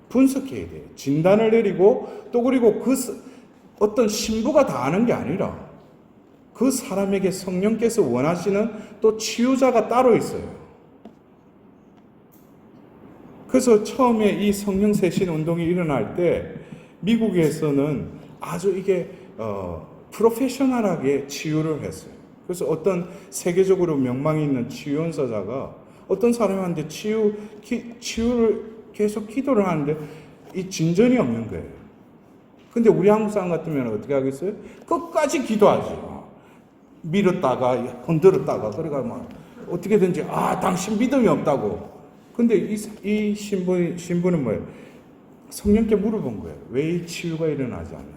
분석해야 돼요. 진단을 내리고 또 그리고 어떤 신부가 다 하는 게 아니라 그 사람에게 성령께서 원하시는 또 치유자가 따로 있어요. 그래서 처음에 이 성령 세신 운동이 일어날 때 미국에서는 아주 이게 프로페셔널하게 치유를 했어요. 그래서 어떤 세계적으로 명망이 있는 치유 은사자가 어떤 사람한테 치유를 계속 기도를 하는데 이 진전이 없는 거예요. 근데 우리 한국 사람 같으면 어떻게 하겠어요? 끝까지 기도하지. 밀었다가 흔들었다가 그래가 막 어떻게든지 당신 믿음이 없다고. 근데 이 신부는 뭐예요? 성령께 물어본 거예요. 왜 이 치유가 일어나지 않느냐.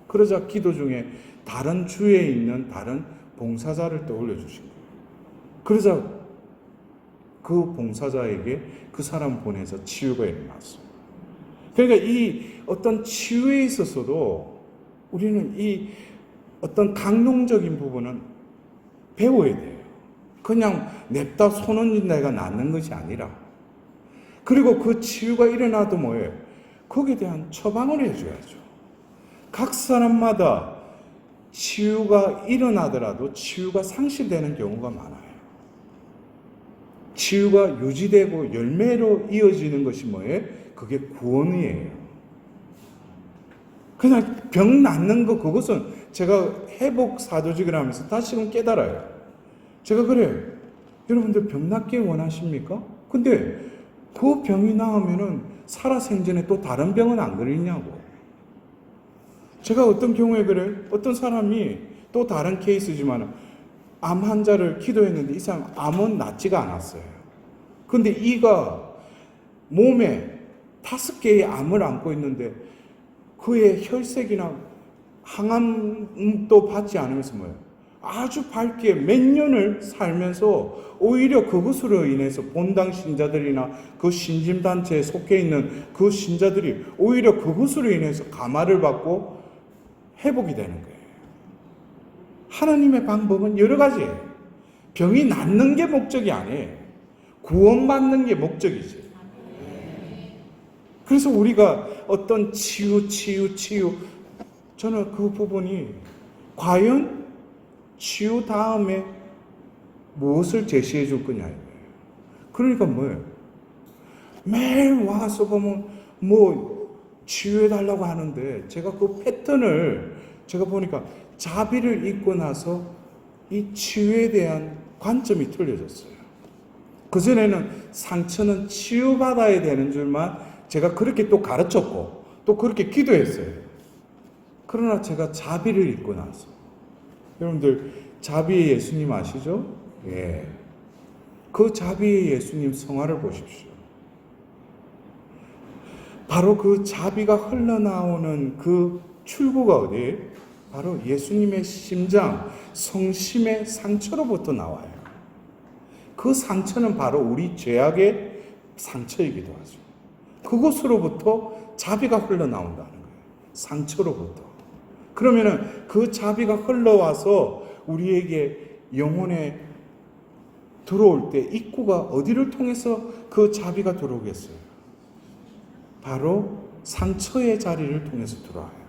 그러자 기도 중에 다른 주에 있는 다른 봉사자를 떠올려 주신 거예요. 그러자 그 봉사자에게 그 사람 보내서 치유가 일어났어요. 그러니까 이 어떤 치유에 있어서도 우리는 이 어떤 강론적인 부분은 배워야 돼요. 그냥 냅다 손 얹는다 해가 낫는 것이 아니라 그리고 그 치유가 일어나도 뭐예요? 거기에 대한 처방을 해줘야죠. 각 사람마다 치유가 일어나더라도 치유가 상실되는 경우가 많아요. 치유가 유지되고 열매로 이어지는 것이 뭐예요? 그게 구원이에요. 그냥 병 낫는 거, 그것은 제가 회복 사도직을 하면서 다시금 깨달아요. 제가 그래요. 여러분들 병 낫길 원하십니까? 근데 그 병이 나으면은 살아생전에 또 다른 병은 안 걸리냐고. 제가 어떤 경우에 그래요. 어떤 사람이 또 다른 케이스지만 암 환자를 기도했는데 이 사람 암은 낫지가 않았어요. 근데 이가 몸에 5개의 암을 안고 있는데 그의 혈색이나 항암도 받지 않으면서 뭐예요? 아주 밝게 몇 년을 살면서 오히려 그것으로 인해서 본당 신자들이나 그 신심단체에 속해 있는 그 신자들이 오히려 그것으로 인해서 감화를 받고 회복이 되는 거예요. 하나님의 방법은 여러 가지예요. 병이 낫는 게 목적이 아니에요. 구원받는 게 목적이지. 그래서 우리가 어떤 치유 저는 그 부분이 과연 치유 다음에 무엇을 제시해 줄 거냐 이거예요. 그러니까 뭐예요? 매일 와서 보면 뭐 치유해 달라고 하는데 제가 그 패턴을 제가 보니까 자비를 입고 나서 이 치유에 대한 관점이 틀려졌어요. 그전에는 상처는 치유받아야 되는 줄만 제가 그렇게 또 가르쳤고 또 그렇게 기도했어요. 그러나 제가 자비를 입고 나서 여러분들 자비의 예수님 아시죠? 예. 그 자비의 예수님 성화를 보십시오. 바로 그 자비가 흘러나오는 그 출구가 어디예요? 바로 예수님의 심장, 성심의 상처로부터 나와요. 그 상처는 바로 우리 죄악의 상처이기도 하죠. 그곳으로부터 자비가 흘러나온다는 거예요. 상처로부터. 그러면은 그 자비가 흘러와서 우리에게 영혼에 들어올 때 입구가 어디를 통해서 그 자비가 들어오겠어요? 바로 상처의 자리를 통해서 들어와요.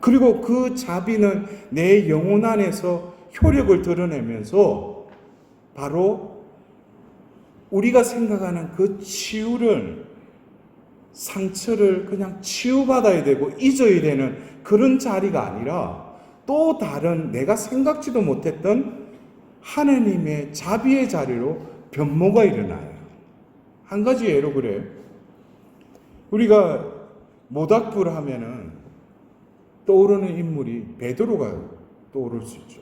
그리고 그 자비는 내 영혼 안에서 효력을 드러내면서 바로 우리가 생각하는 그 치유를 상처를 그냥 치유받아야 되고 잊어야 되는 그런 자리가 아니라 또 다른 내가 생각지도 못했던 하나님의 자비의 자리로 변모가 일어나요. 한 가지 예로 그래요. 우리가 모닥불 하면은 떠오르는 인물이 베드로가 떠오를 수 있죠.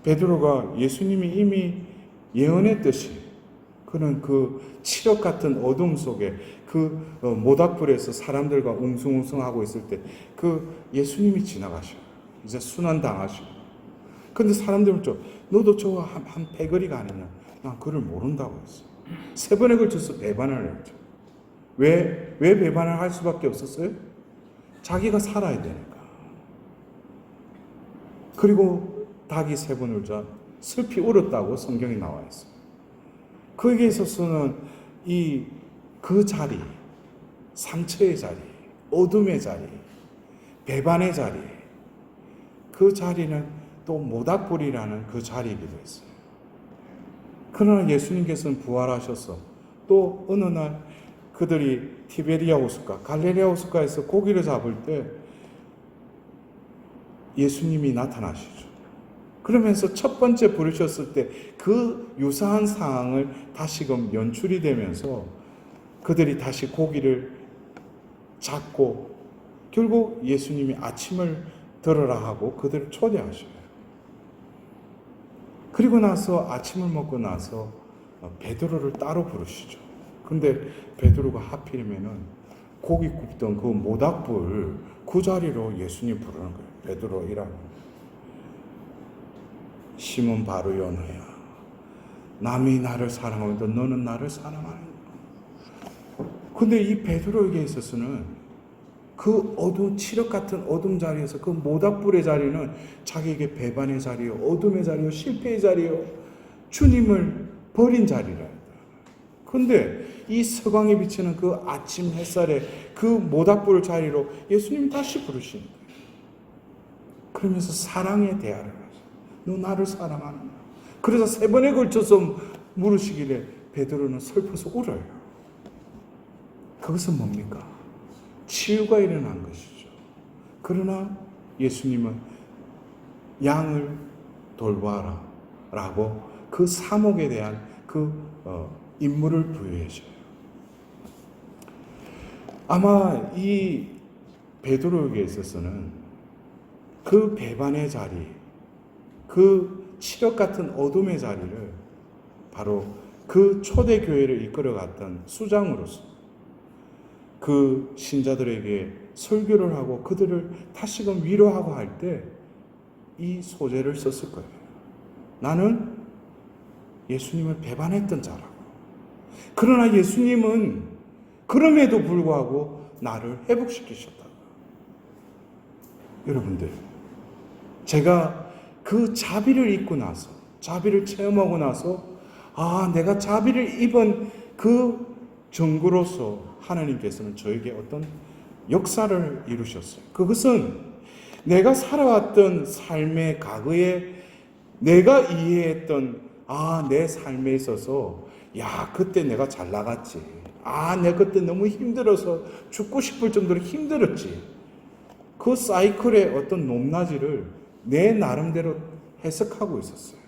베드로가 예수님이 이미 예언했듯이 그는 그 칠흑 같은 어둠 속에 그 모닥불에서 사람들과 웅성웅성하고 있을 때 그 예수님이 지나가셔. 이제 순환당하시고. 근데 사람들은 너도 저거 한 패거리가 아니냐. 난 그를 모른다고 했어. 3번에 걸쳐서 배반을 했죠. 왜 배반을 할 수밖에 없었어요? 자기가 살아야 되니까. 그리고 닭이 3번 울자 슬피 울었다고 성경이 나와 있어요. 거기에 있어서는 그 자리, 상처의 자리, 어둠의 자리, 배반의 자리, 그 자리는 또 모닥불이라는 그 자리이기도 했어요. 그러나 예수님께서는 부활하셔서 또 어느 날 그들이 티베리아 호숫가, 갈릴레아 호숫가에서 고기를 잡을 때 예수님이 나타나시죠. 그러면서 첫 번째 부르셨을 때 그 유사한 상황을 다시금 연출이 되면서 그들이 다시 고기를 잡고 결국 예수님이 아침을 들어라 하고 그들을 초대하셔요. 그리고 나서 아침을 먹고 나서 베드로를 따로 부르시죠. 근데 베드로가 하필이면은 고기 굽던 그 모닥불 그 자리로 예수님 부르는 거예요. 베드로이라고. 시몬 바로 연호야. 남이 나를 사랑하는데 너는 나를 사랑하느냐. 근데 이 베드로에게 있어서는 그 어두운 칠흑 같은 어둠 자리에서 그 모닥불의 자리는 자기에게 배반의 자리요, 어둠의 자리요, 실패의 자리요, 주님을 버린 자리라. 근데 이 서광이 비치는 그 아침 햇살에 그 모닥불 자리로 예수님이 다시 부르시는 거예요. 그러면서 사랑의 대화를 하죠. 너 나를 사랑하느냐. 그래서 3번에 걸쳐서 물으시길래 베드로는 슬퍼서 울어요. 그것은 뭡니까? 치유가 일어난 것이죠. 그러나 예수님은 양을 돌봐라 라고 그 사목에 대한 그 임무를 부여해줘요. 아마 이 베드로에게 있어서는 그 배반의 자리, 그 칠흑 같은 어둠의 자리를 바로 그 초대교회를 이끌어갔던 수장으로서 그 신자들에게 설교를 하고 그들을 다시금 위로하고 할 때 이 소재를 썼을 거예요. 나는 예수님을 배반했던 자라고. 그러나 예수님은 그럼에도 불구하고 나를 회복시키셨다. 여러분들, 제가 그 자비를 입고 나서, 자비를 체험하고 나서, 내가 자비를 입은 그 증거로서 하나님께서는 저에게 어떤 역사를 이루셨어요. 그것은 내가 살아왔던 삶의 과거에 내가 이해했던 내 삶에 있어서 그때 내가 잘 나갔지. 내가 그때 너무 힘들어서 죽고 싶을 정도로 힘들었지. 그 사이클의 어떤 높낮이를 내 나름대로 해석하고 있었어요.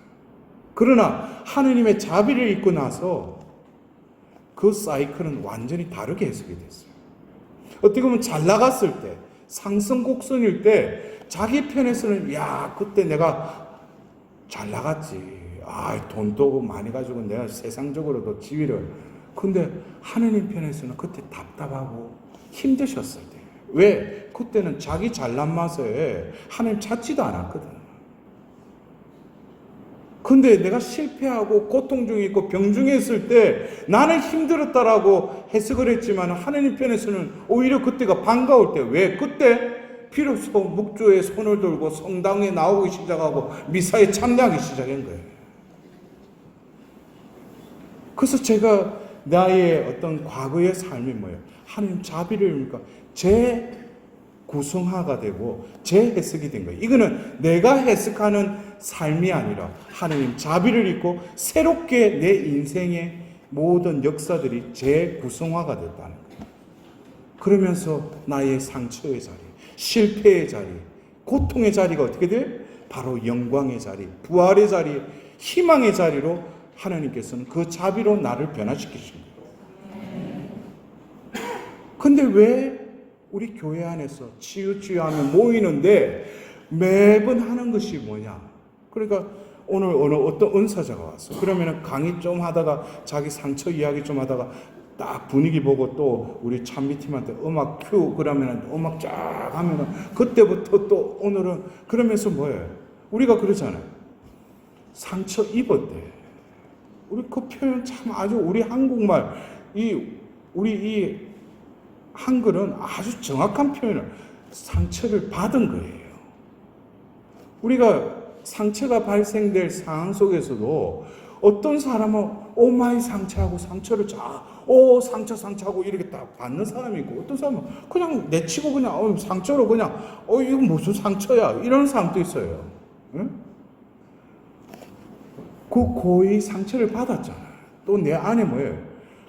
그러나 하느님의 자비를 입고 나서 그 사이클은 완전히 다르게 해석이 됐어요. 어떻게 보면 잘 나갔을 때, 상승 곡선일 때 자기 편에서는 그때 내가 잘 나갔지. 돈도 많이 가지고 내가 세상적으로도 지위를. 근데 하느님 편에서는 그때 답답하고 힘드셨을 때. 왜? 그때는 자기 잘난 맛에 하나님 찾지도 않았거든. 근데 내가 실패하고 고통 중에 있고 병 중에 있을 때 나는 힘들었다라고 해석을 했지만 하나님 편에서는 오히려 그때가 반가울 때. 왜? 그때 비로소 묵주에 손을 들고 성당에 나오기 시작하고 미사에 참여하기 시작한 거예요. 그래서 제가 나의 어떤 과거의 삶이 뭐예요? 하나님 자비를 재구성화가 되고 재해석이 된 거예요. 이거는 내가 해석하는 삶이 아니라 하나님 자비를 입고 새롭게 내 인생의 모든 역사들이 재구성화가 됐다는 거예요. 그러면서 나의 상처의 자리, 실패의 자리, 고통의 자리가 어떻게 돼? 바로 영광의 자리, 부활의 자리, 희망의 자리로 하나님께서는 그 자비로 나를 변화시키신 거예요. 근데 왜 우리 교회 안에서 치유하며 모이는데 매번 하는 것이 뭐냐? 그러니까 오늘 어떤 은사자가 왔어. 그러면 강의 좀 하다가 자기 상처 이야기 좀 하다가 딱 분위기 보고 또 우리 찬미팀한테 음악 큐 그러면 음악 쫙 하면 그때부터 또 오늘은 그러면서 뭐예요? 우리가 그러잖아요. 상처 입었대. 우리 그 표현 참 아주 우리 한국말 우리 이 한글은 아주 정확한 표현을 상처를 받은 거예요. 우리가 상처가 발생될 상황 속에서도 어떤 사람은 오마이 상처하고 상처를 상처하고 이렇게 딱 받는 사람이 있고 어떤 사람은 그냥 내치고 그냥 상처로 그냥 이거 무슨 상처야 이런 사람도 있어요. 응? 그 고의 상처를 받았잖아요. 또 내 안에 뭐예요?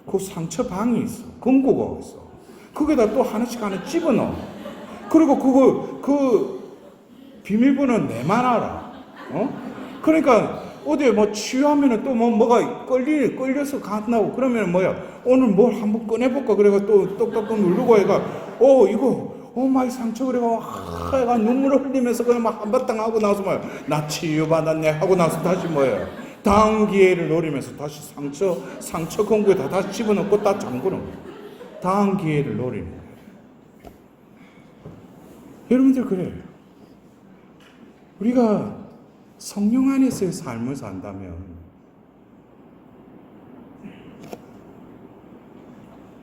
그 상처 방이 있어. 금고가 있어. 거기다 또 하나씩 집어넣어. 그리고 그 비밀번호는 내만 알아. 그러니까 어디에 치유하면은 또 뭐가 끌려서 간다고 그러면 오늘 뭘 한번 꺼내볼까 그래가 또 똑똑똑 누르고 얘가 이거 마이 상처 그래가 얘가 눈물을 흘리면서 그냥 한바탕 하고 나서 나 치유받았네 하고 나서 다시 다음 기회를 노리면서 다시 상처 공구에 다시 집어넣고 딱 잠그는 거예요. 다음 기회를 노리는 거예요. 여러분들 그래요. 우리가 성령 안에서의 삶을 산다면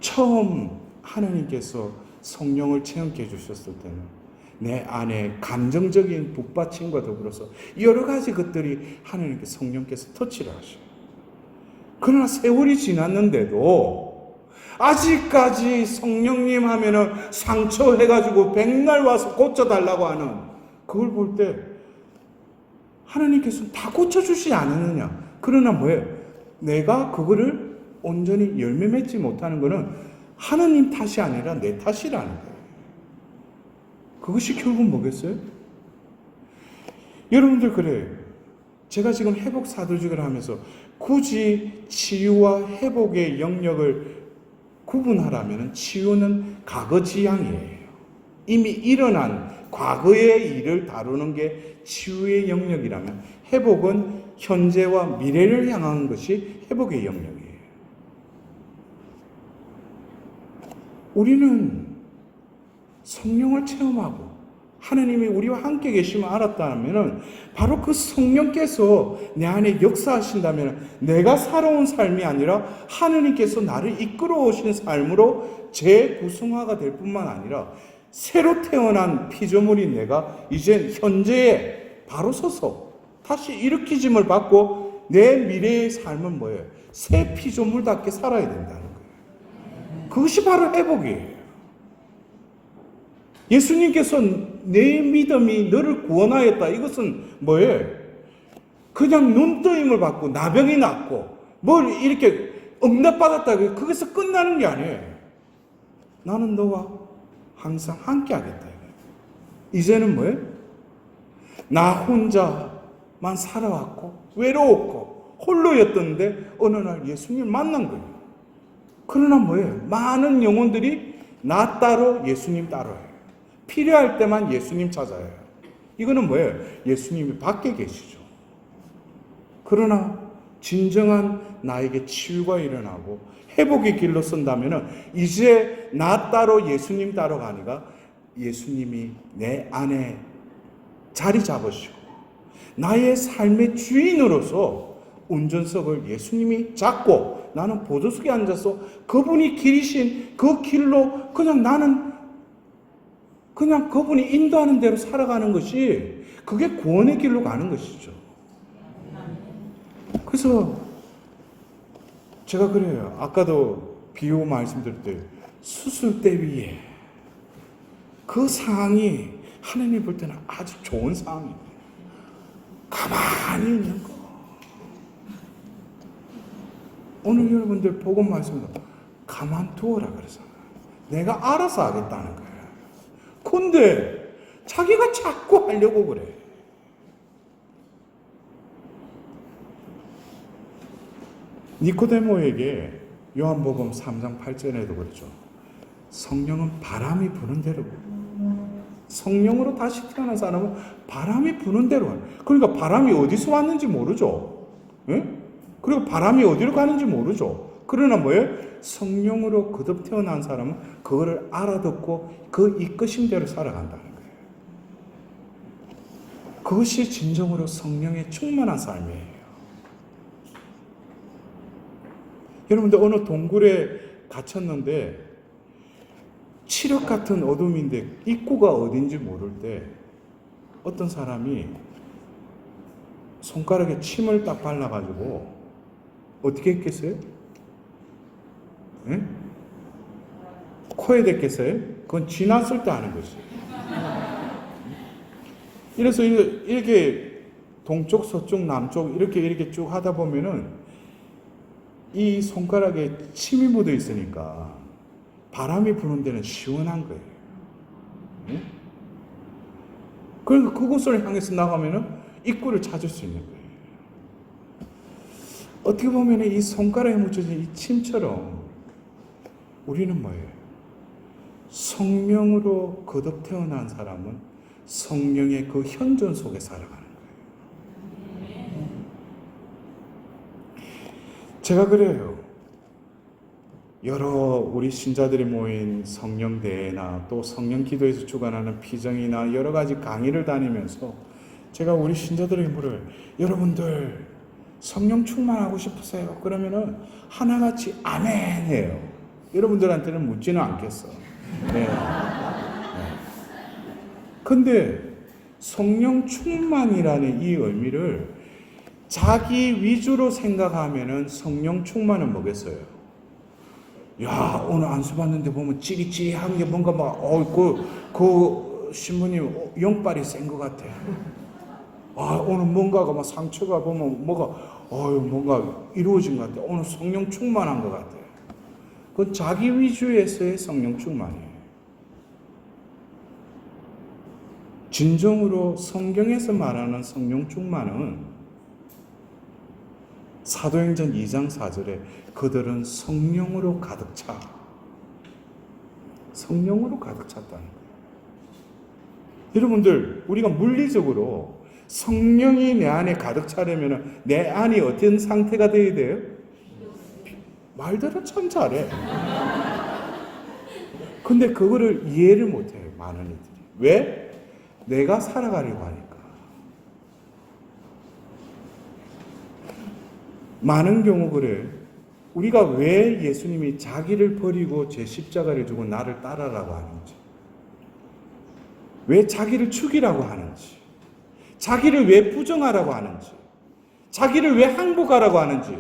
처음 하나님께서 성령을 체험케 해주셨을 때는 내 안에 감정적인 북받침과 더불어서 여러 가지 것들이 하나님께 성령께서 터치를 하셔요. 그러나 세월이 지났는데도 아직까지 성령님 하면은 상처해가지고 백날 와서 고쳐달라고 하는 그걸 볼 때 하나님께서는 다 고쳐주시지 않았느냐. 그러나 뭐예요? 내가 그거를 온전히 열매 맺지 못하는 것은 하나님 탓이 아니라 내 탓이라는 거예요. 그것이 결국 뭐겠어요? 여러분들 그래요. 제가 지금 회복 사도직을 하면서 굳이 치유와 회복의 영역을 구분하라면 치유는 과거지향이에요. 이미 일어난 과거의 일을 다루는 게 치유의 영역이라면 회복은 현재와 미래를 향한 것이 회복의 영역이에요. 우리는 성령을 체험하고 하나님이 우리와 함께 계심을 알았다면 바로 그 성령께서 내 안에 역사하신다면 내가 살아온 삶이 아니라 하나님께서 나를 이끌어 오신 삶으로 재구성화가 될 뿐만 아니라 새로 태어난 피조물인 내가 이제 현재에 바로 서서 다시 일으키심을 받고 내 미래의 삶은 뭐예요? 새 피조물답게 살아야 된다는 거예요. 그것이 바로 회복이에요. 예수님께서 내 믿음이 너를 구원하였다. 이것은 뭐예요? 그냥 눈떠임을 받고 나병이 낫고 뭘 이렇게 응답받았다. 그것에서 끝나는 게 아니에요. 나는 너와 항상 함께 하겠다. 이제는 뭐예요? 나 혼자만 살아왔고 외로웠고 홀로였던데 어느 날 예수님을 만난 거예요. 그러나 뭐예요? 많은 영혼들이 나 따로 예수님 따로예요. 필요할 때만 예수님 찾아요. 이거는 뭐예요? 예수님이 밖에 계시죠. 그러나 진정한 나에게 치유가 일어나고 회복의 길로 선다면 이제 나 따로 예수님 따로가 아니라 예수님이 내 안에 자리 잡으시고 나의 삶의 주인으로서 운전석을 예수님이 잡고 나는 보조석에 앉아서 그분이 길이신 그 길로 그냥 그분이 인도하는 대로 살아가는 것이 그게 구원의 길로 가는 것이죠. 그래서 제가 그래요. 아까도 비유 말씀드릴 때 수술대 위에 그 상황이 하나님 볼 때는 아주 좋은 상황이에요. 가만히 있는 거. 오늘 여러분들 복음 말씀도 가만두어라 그러잖아요. 내가 알아서 하겠다는 거예요. 근데 자기가 자꾸 하려고 그래. 니코데모에게 요한복음 3장 8절에도 그렇죠. 성령은 바람이 부는 대로, 성령으로 다시 태어난 사람은 바람이 부는 대로. 그러니까 바람이 어디서 왔는지 모르죠. 예? 그리고 바람이 어디로 가는지 모르죠. 그러나 뭐예요? 성령으로 거듭 태어난 사람은 그거를 알아듣고 그 이끄심대로 살아간다는 거예요. 그것이 진정으로 성령의 충만한 삶이에요. 여러분들 어느 동굴에 갇혔는데 칠흑 같은 어둠인데 입구가 어딘지 모를 때 어떤 사람이 손가락에 침을 딱 발라가지고 어떻게 했겠어요? 네? 코에 댔겠어요? 그건 지났을 때 하는 것이에요. 이래서 이렇게 동쪽, 서쪽, 남쪽 이렇게 쭉 하다 보면은 이 손가락에 침이 묻어 있으니까 바람이 부는 데는 시원한 거예요. 네? 그러니까 그곳을 향해서 나가면은 입구를 찾을 수 있는 거예요. 어떻게 보면 이 손가락에 묻혀진 이 침처럼 우리는 뭐예요? 성령으로 거듭 태어난 사람은 성령의 그 현존 속에 살아가는 거예요. 제가 그래요. 여러 우리 신자들이 모인 성령대회나 또 성령 기도에서 주관하는 피정이나 여러 가지 강의를 다니면서 제가 우리 신자들에게 물어요. 여러분들 성령 충만하고 싶으세요? 그러면은 하나같이 아멘 해요. 여러분들한테는 묻지는 않겠어. 네. 근데 성령 충만이라는 이 의미를 자기 위주로 생각하면은 성령 충만은 뭐겠어요? 야, 오늘 안수 받는데 보면 찌릿찌릿한 게 뭔가 막, 그 신부님 영빨이 센 것 같아. 아, 오늘 뭔가가 막 상처가 보면 뭐가, 뭔가 이루어진 것 같아요. 오늘 성령 충만한 것 같아요. 그건 자기 위주에서의 성령 충만이에요. 진정으로 성경에서 말하는 성령 충만은 사도행전 2장 4절에 그들은 성령으로 가득 차. 성령으로 가득 찼다는 거예요. 여러분들, 우리가 물리적으로 성령이 내 안에 가득 차려면 내 안이 어떤 상태가 되어야 돼요? 말대로 참 잘해. 근데 그거를 이해를 못해요, 많은 이들이. 왜? 내가 살아가려고 하니까. 많은 경우 그래. 우리가 왜 예수님이 자기를 버리고 제 십자가를 주고 나를 따라라고 하는지, 왜 자기를 죽이라고 하는지, 자기를 왜 부정하라고 하는지, 자기를 왜 항복하라고 하는지,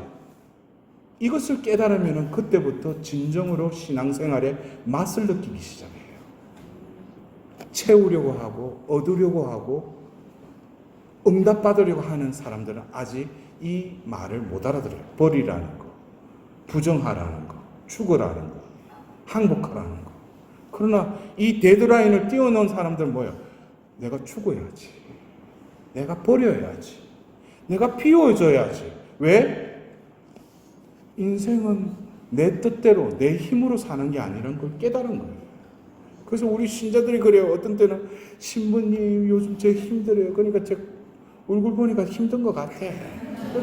이것을 깨달으면 그때부터 진정으로 신앙생활의 맛을 느끼기 시작해요. 채우려고 하고 얻으려고 하고 응답받으려고 하는 사람들은 아직 이 말을 못 알아들어요. 버리라는 거, 부정하라는 거, 죽으라는 거, 항복하라는 거. 그러나 이 데드라인을 띄워놓은 사람들은 뭐예요? 내가 죽어야지, 내가 버려야지, 내가 비워줘야지. 왜? 인생은 내 뜻대로 내 힘으로 사는 게 아니라는 걸 깨달은 거예요. 그래서 우리 신자들이 그래요. 어떤 때는 신부님 요즘 제 힘들어요. 그러니까 제 얼굴 보니까 힘든 것 같아.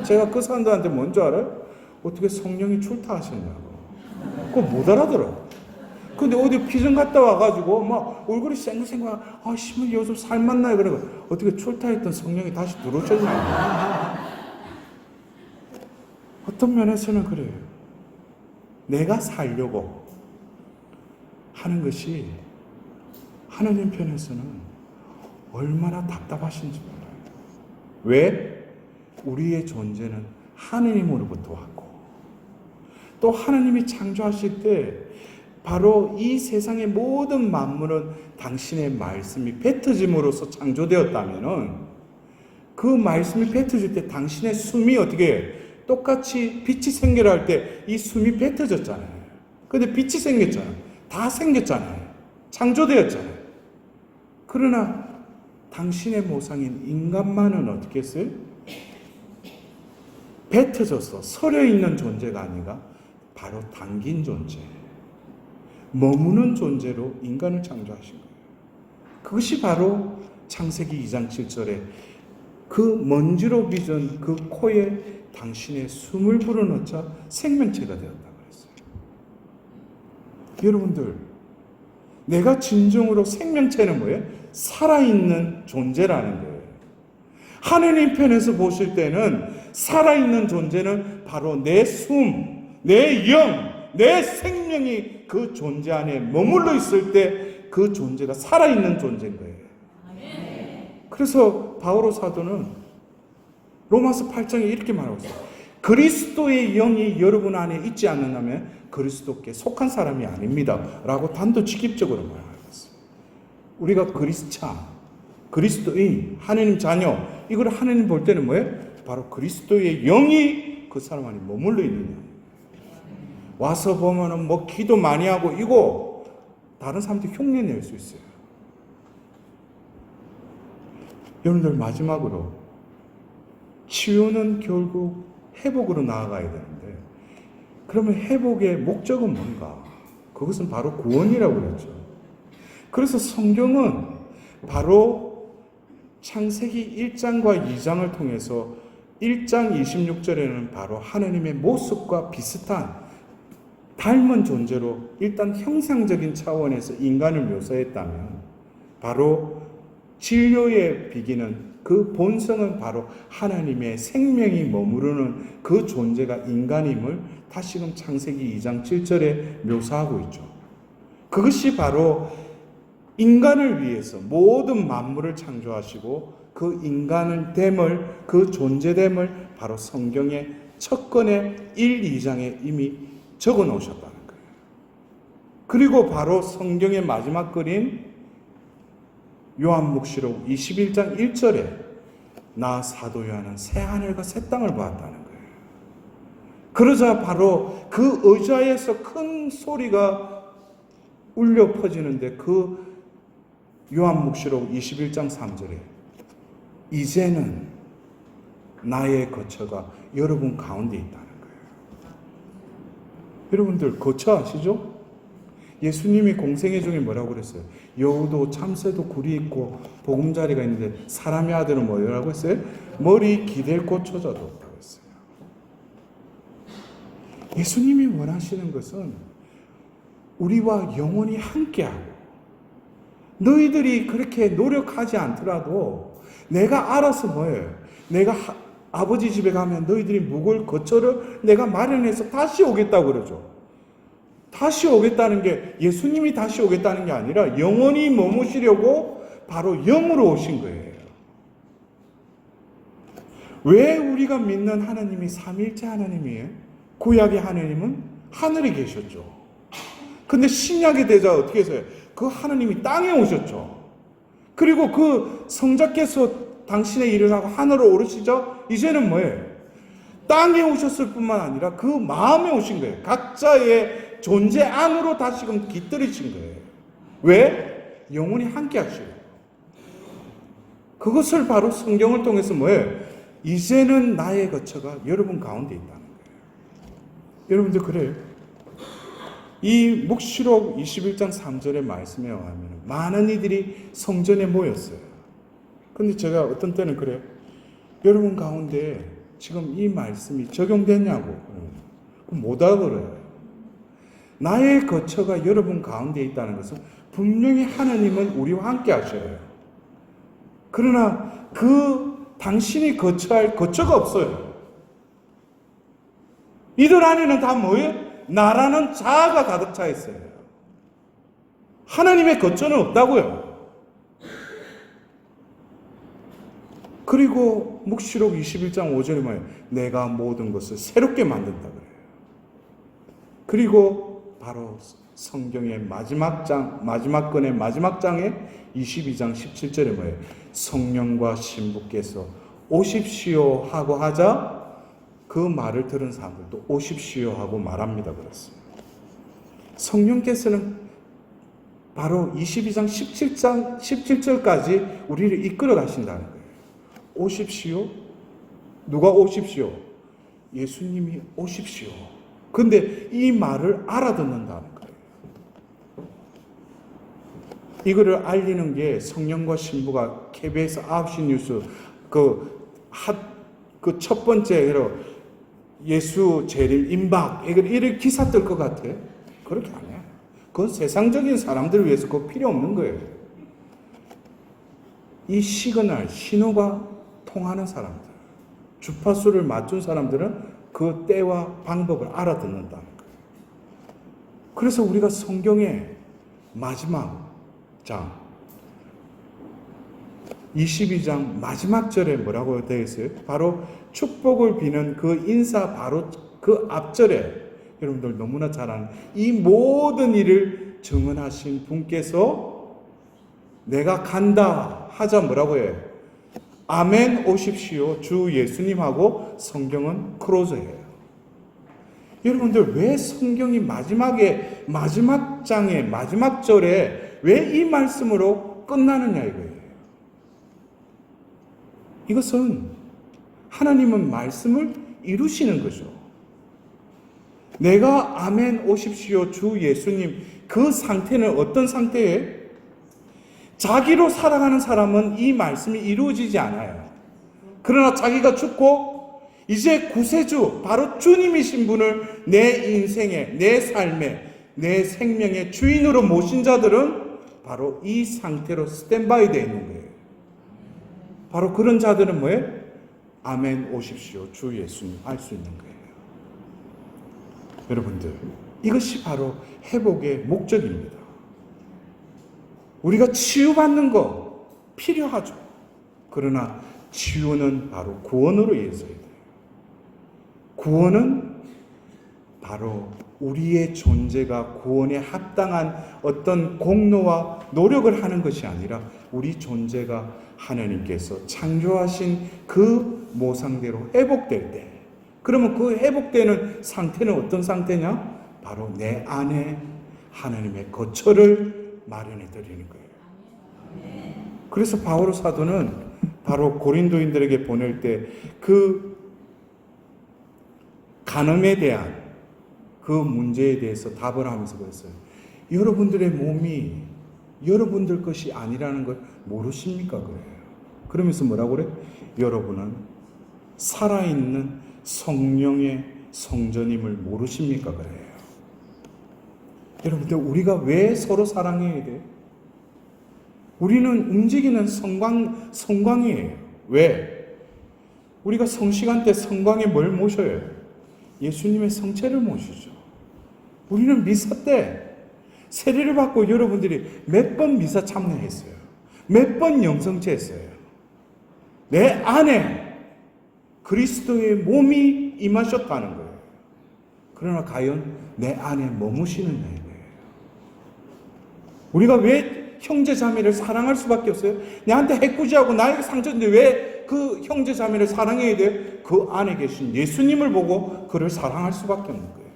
제가 그 사람들한테 뭔지 알아요? 어떻게 성령이 출타하셨냐고. 그거 못 알아들어. 근데 어디 피좀 갔다 와가지고 막 얼굴이 생글생글, 신부님 요즘 살만 나요. 그러고 어떻게 출타했던 성령이 다시 들어오셨냐고. 어떤 면에서는 그래요. 내가 살려고 하는 것이 하나님 편에서는 얼마나 답답하신지 몰라요. 왜? 우리의 존재는 하느님으로부터 왔고, 또 하나님이 창조하실 때 바로 이 세상의 모든 만물은 당신의 말씀이 뱉어짐으로써 창조되었다면은, 그 말씀이 뱉어질 때 당신의 숨이 어떻게 해요? 똑같이 빛이 생겨라 할 때 이 숨이 뱉어졌잖아요. 근데 빛이 생겼잖아요. 다 생겼잖아요. 창조되었잖아요. 그러나 당신의 모상인 인간만은 어떻게 했어요? 뱉어져서 서려 있는 존재가 아니라 바로 담긴 존재, 머무는 존재로 인간을 창조하신 거예요. 그것이 바로 창세기 2장 7절에 그 먼지로 빚은 그 코에 당신의 숨을 불어넣자 생명체가 되었다고 그랬어요. 여러분들, 내가 진정으로 생명체는 뭐예요? 살아있는 존재라는 거예요. 하느님 편에서 보실 때는 살아있는 존재는 바로 내 숨, 내 영, 내 생명이 그 존재 안에 머물러 있을 때 그 존재가 살아있는 존재인 거예요. 그래서 바오로 사도는 로마서 8장에 이렇게 말하고 있어요. 그리스도의 영이 여러분 안에 있지 않는다면 그리스도께 속한 사람이 아닙니다 라고 단도직입적으로 말하고 있어요. 우리가 그리스찬, 그리스도인, 하느님 자녀, 이걸 하느님 볼 때는 뭐예요? 바로 그리스도의 영이 그 사람 안에 머물러 있느냐. 와서 보면은 뭐 기도 많이 하고 이거 다른 사람들 흉내 낼 수 있어요. 여러분들, 마지막으로 치유는 결국 회복으로 나아가야 되는데, 그러면 회복의 목적은 뭔가? 그것은 바로 구원이라고 그랬죠. 그래서 성경은 바로 창세기 1장과 2장을 통해서 1장 26절에는 바로 하느님의 모습과 비슷한 닮은 존재로 일단 형상적인 차원에서 인간을 묘사했다면, 바로 진료의 비기는 그 본성은 바로 하나님의 생명이 머무르는 그 존재가 인간임을 다시금 창세기 2장 7절에 묘사하고 있죠. 그것이 바로 인간을 위해서 모든 만물을 창조하시고 그 인간을 됨을, 그 존재됨을 바로 성경의 첫 권의 1, 2장에 이미 적어 놓으셨다는 거예요. 그리고 바로 성경의 마지막 글인 요한묵시록 21장 1절에 나 사도 요한은 새 하늘과 새 땅을 보았다는 거예요. 그러자 바로 그 의자에서 큰 소리가 울려 퍼지는데 그 요한묵시록 21장 3절에 이제는 나의 거처가 여러분 가운데 있다는 거예요. 여러분들 거처 아시죠? 예수님이 공생애 중에 뭐라고 그랬어요? 여우도 참새도 굴이 있고 보금자리가 있는데 사람의 아들은 뭐라고 했어요? 머리 기댈 곳 조차도 없다고 했어요. 예수님이 원하시는 것은 우리와 영원히 함께하고 너희들이 그렇게 노력하지 않더라도 내가 알아서 뭐예요? 내가 아버지 집에 가면 너희들이 묵을 거처를 내가 마련해서 다시 오겠다고 그러죠. 다시 오겠다는 게 예수님이 다시 오겠다는 게 아니라 영원히 머무시려고 바로 영으로 오신 거예요. 왜 우리가 믿는 하나님이 삼위일체 하나님이에요? 구약의 하나님은 하늘에 계셨죠. 근데 신약의 대자 어떻게 했어요? 그 하나님이 땅에 오셨죠. 그리고 그 성자께서 당신의 일을 하고 하늘로 오르시죠. 이제는 뭐예요? 땅에 오셨을 뿐만 아니라 그 마음에 오신 거예요. 각자의 존재 안으로 다시금 깃들이신 거예요. 왜? 영원히 함께 하시고. 그것을 바로 성경을 통해서 뭐예요? 이제는 나의 거처가 여러분 가운데 있다는 거예요. 여러분들 그래요? 이 묵시록 21장 3절의 말씀에 의하면 많은 이들이 성전에 모였어요. 근데 제가 어떤 때는 그래요. 여러분 가운데 지금 이 말씀이 적용되냐고. 그럼 못 알아들어요. 나의 거처가 여러분 가운데 있다는 것은 분명히 하나님은 우리와 함께 하셔요. 그러나 그 당신이 거처할 거처가 없어요. 이들 안에는 다 뭐예요? 나라는 자아가 가득 차 있어요. 하나님의 거처는 없다고요. 그리고 묵시록 21장 5절에 뭐예요? 내가 모든 것을 새롭게 만든다 그래요. 그리고 바로 성경의 마지막 장, 마지막 권의 마지막 장에 22장 17절에 뭐예요? 성령과 신부께서 오십시오 하고 하자 그 말을 들은 사람들도 오십시오 하고 말합니다. 그렇습니다. 성령께서는 바로 22장 17절까지 우리를 이끌어 가신다는 거예요. 오십시오. 누가 오십시오? 예수님이 오십시오. 근데 이 말을 알아듣는다는 거예요. 이거를 알리는 게 성령과 신부가 KBS 9시 뉴스 그 첫 번째로 예수 재림 임박 이런 기사 뜰 것 같아요. 그렇게 안 해요. 그건 세상적인 사람들을 위해서 그거 필요 없는 거예요. 이 시그널, 신호가 통하는 사람들, 주파수를 맞춘 사람들은 그 때와 방법을 알아듣는다는 거예요. 그래서 우리가 성경의 마지막 장 22장 마지막 절에 뭐라고 되어 있어요? 바로 축복을 비는 그 인사 바로 그 앞절에 여러분들 너무나 잘 아는 이 모든 일을 증언하신 분께서 내가 간다 하자 뭐라고 해요? 아멘 오십시오 주 예수님하고 성경은 크로즈해요. 여러분들 왜 성경이 마지막에 마지막 장에 마지막 절에 왜 이 말씀으로 끝나느냐 이거예요. 이것은 하나님은 말씀을 이루시는 거죠. 내가 아멘 오십시오 주 예수님 그 상태는 어떤 상태예요? 자기로 살아가는 사람은 이 말씀이 이루어지지 않아요. 그러나 자기가 죽고 이제 구세주 바로 주님이신 분을 내 인생의 내 삶의 내 생명의 주인으로 모신 자들은 바로 이 상태로 스탠바이 되어 있는 거예요. 바로 그런 자들은 뭐예요? 아멘 오십시오 주 예수님 할 수 있는 거예요. 여러분들 이것이 바로 회복의 목적입니다. 우리가 치유받는 거 필요하죠. 그러나 치유는 바로 구원으로 이어져야 돼요. 구원은 바로 우리의 존재가 구원에 합당한 어떤 공로와 노력을 하는 것이 아니라 우리 존재가 하나님께서 창조하신 그 모상대로 회복될 때 그러면 그 회복되는 상태는 어떤 상태냐? 바로 내 안에 하나님의 거처를 마련해 드리는 거예요. 그래서 바울 사도는 바로 고린도인들에게 보낼 때 그 간음에 대한 그 문제에 대해서 답을 하면서 그랬어요. 여러분들의 몸이 여러분들 것이 아니라는 걸 모르십니까? 그래요. 그러면서 뭐라고 그래? 여러분은 살아있는 성령의 성전임을 모르십니까? 그래요. 여러분들, 우리가 왜 서로 사랑해야 돼? 우리는 움직이는 성광이에요. 왜? 우리가 성시간 때 성광에 뭘 모셔요? 예수님의 성체를 모시죠. 우리는 미사 때 세례를 받고 여러분들이 몇 번 미사 참여했어요. 몇 번 영성체 했어요. 내 안에 그리스도의 몸이 임하셨다는 거예요. 그러나 과연 내 안에 머무시느냐는 거예요. 우리가 왜 형제 자매를 사랑할 수밖에 없어요? 내한테 해코지하고 나에게 상처인데 왜 그 형제 자매를 사랑해야 돼요? 그 안에 계신 예수님을 보고 그를 사랑할 수밖에 없는 거예요.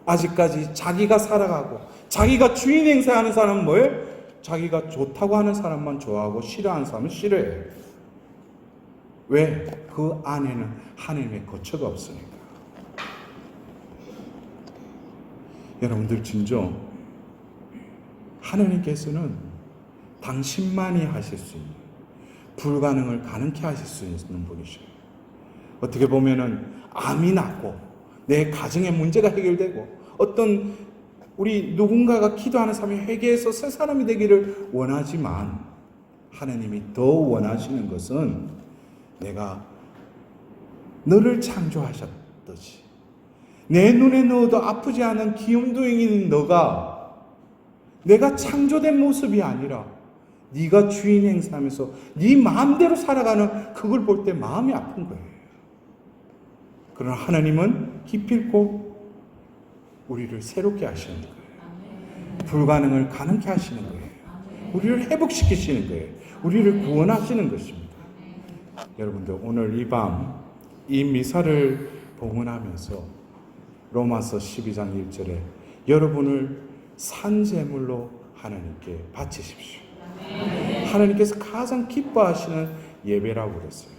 아직까지 자기가 살아가고 자기가 주인 행세하는 사람은 뭐예요? 자기가 좋다고 하는 사람만 좋아하고 싫어하는 사람은 싫어해요. 왜? 그 안에는 하나님의 거처가 없으니까. 여러분들 진정 하나님께서는 당신만이 하실 수 있는 불가능을 가능케 하실 수 있는 분이셔요. 어떻게 보면은 암이 낫고 내 가정의 문제가 해결되고 어떤 우리 누군가가 기도하는 사람이 회개해서 새 사람이 되기를 원하지만 하나님이 더 원하시는 것은 내가 너를 창조하셨듯이 내 눈에 넣어도 아프지 않은 기움둥이인 너가 내가 창조된 모습이 아니라 네가 주인 행사하면서 네 마음대로 살아가는 그걸 볼 때 마음이 아픈 거예요. 그러나 하나님은 기필코 우리를 새롭게 하시는 거예요. 불가능을 가능케 하시는 거예요. 우리를 회복시키시는 거예요. 우리를 구원하시는 것입니다. 여러분들, 오늘 이 밤 이 미사를 봉헌하면서 로마서 12장 1절에 여러분을 산제물로 하나님께 바치십시오. 하나님께서 가장 기뻐하시는 예배라고 그랬어요.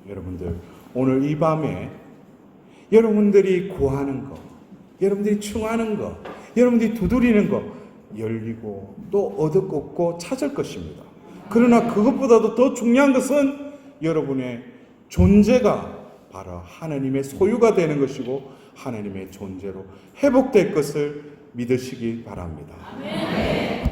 여러분들, 오늘 이 밤에 여러분들이 구하는 것, 여러분들이 청하는 것, 여러분들이 두드리는 것 열리고 또 얻고 찾을 것입니다. 그러나 그것보다도 더 중요한 것은 여러분의 존재가 바로 하나님의 소유가 되는 것이고 하나님의 존재로 회복될 것을 믿으시기 바랍니다. 아멘.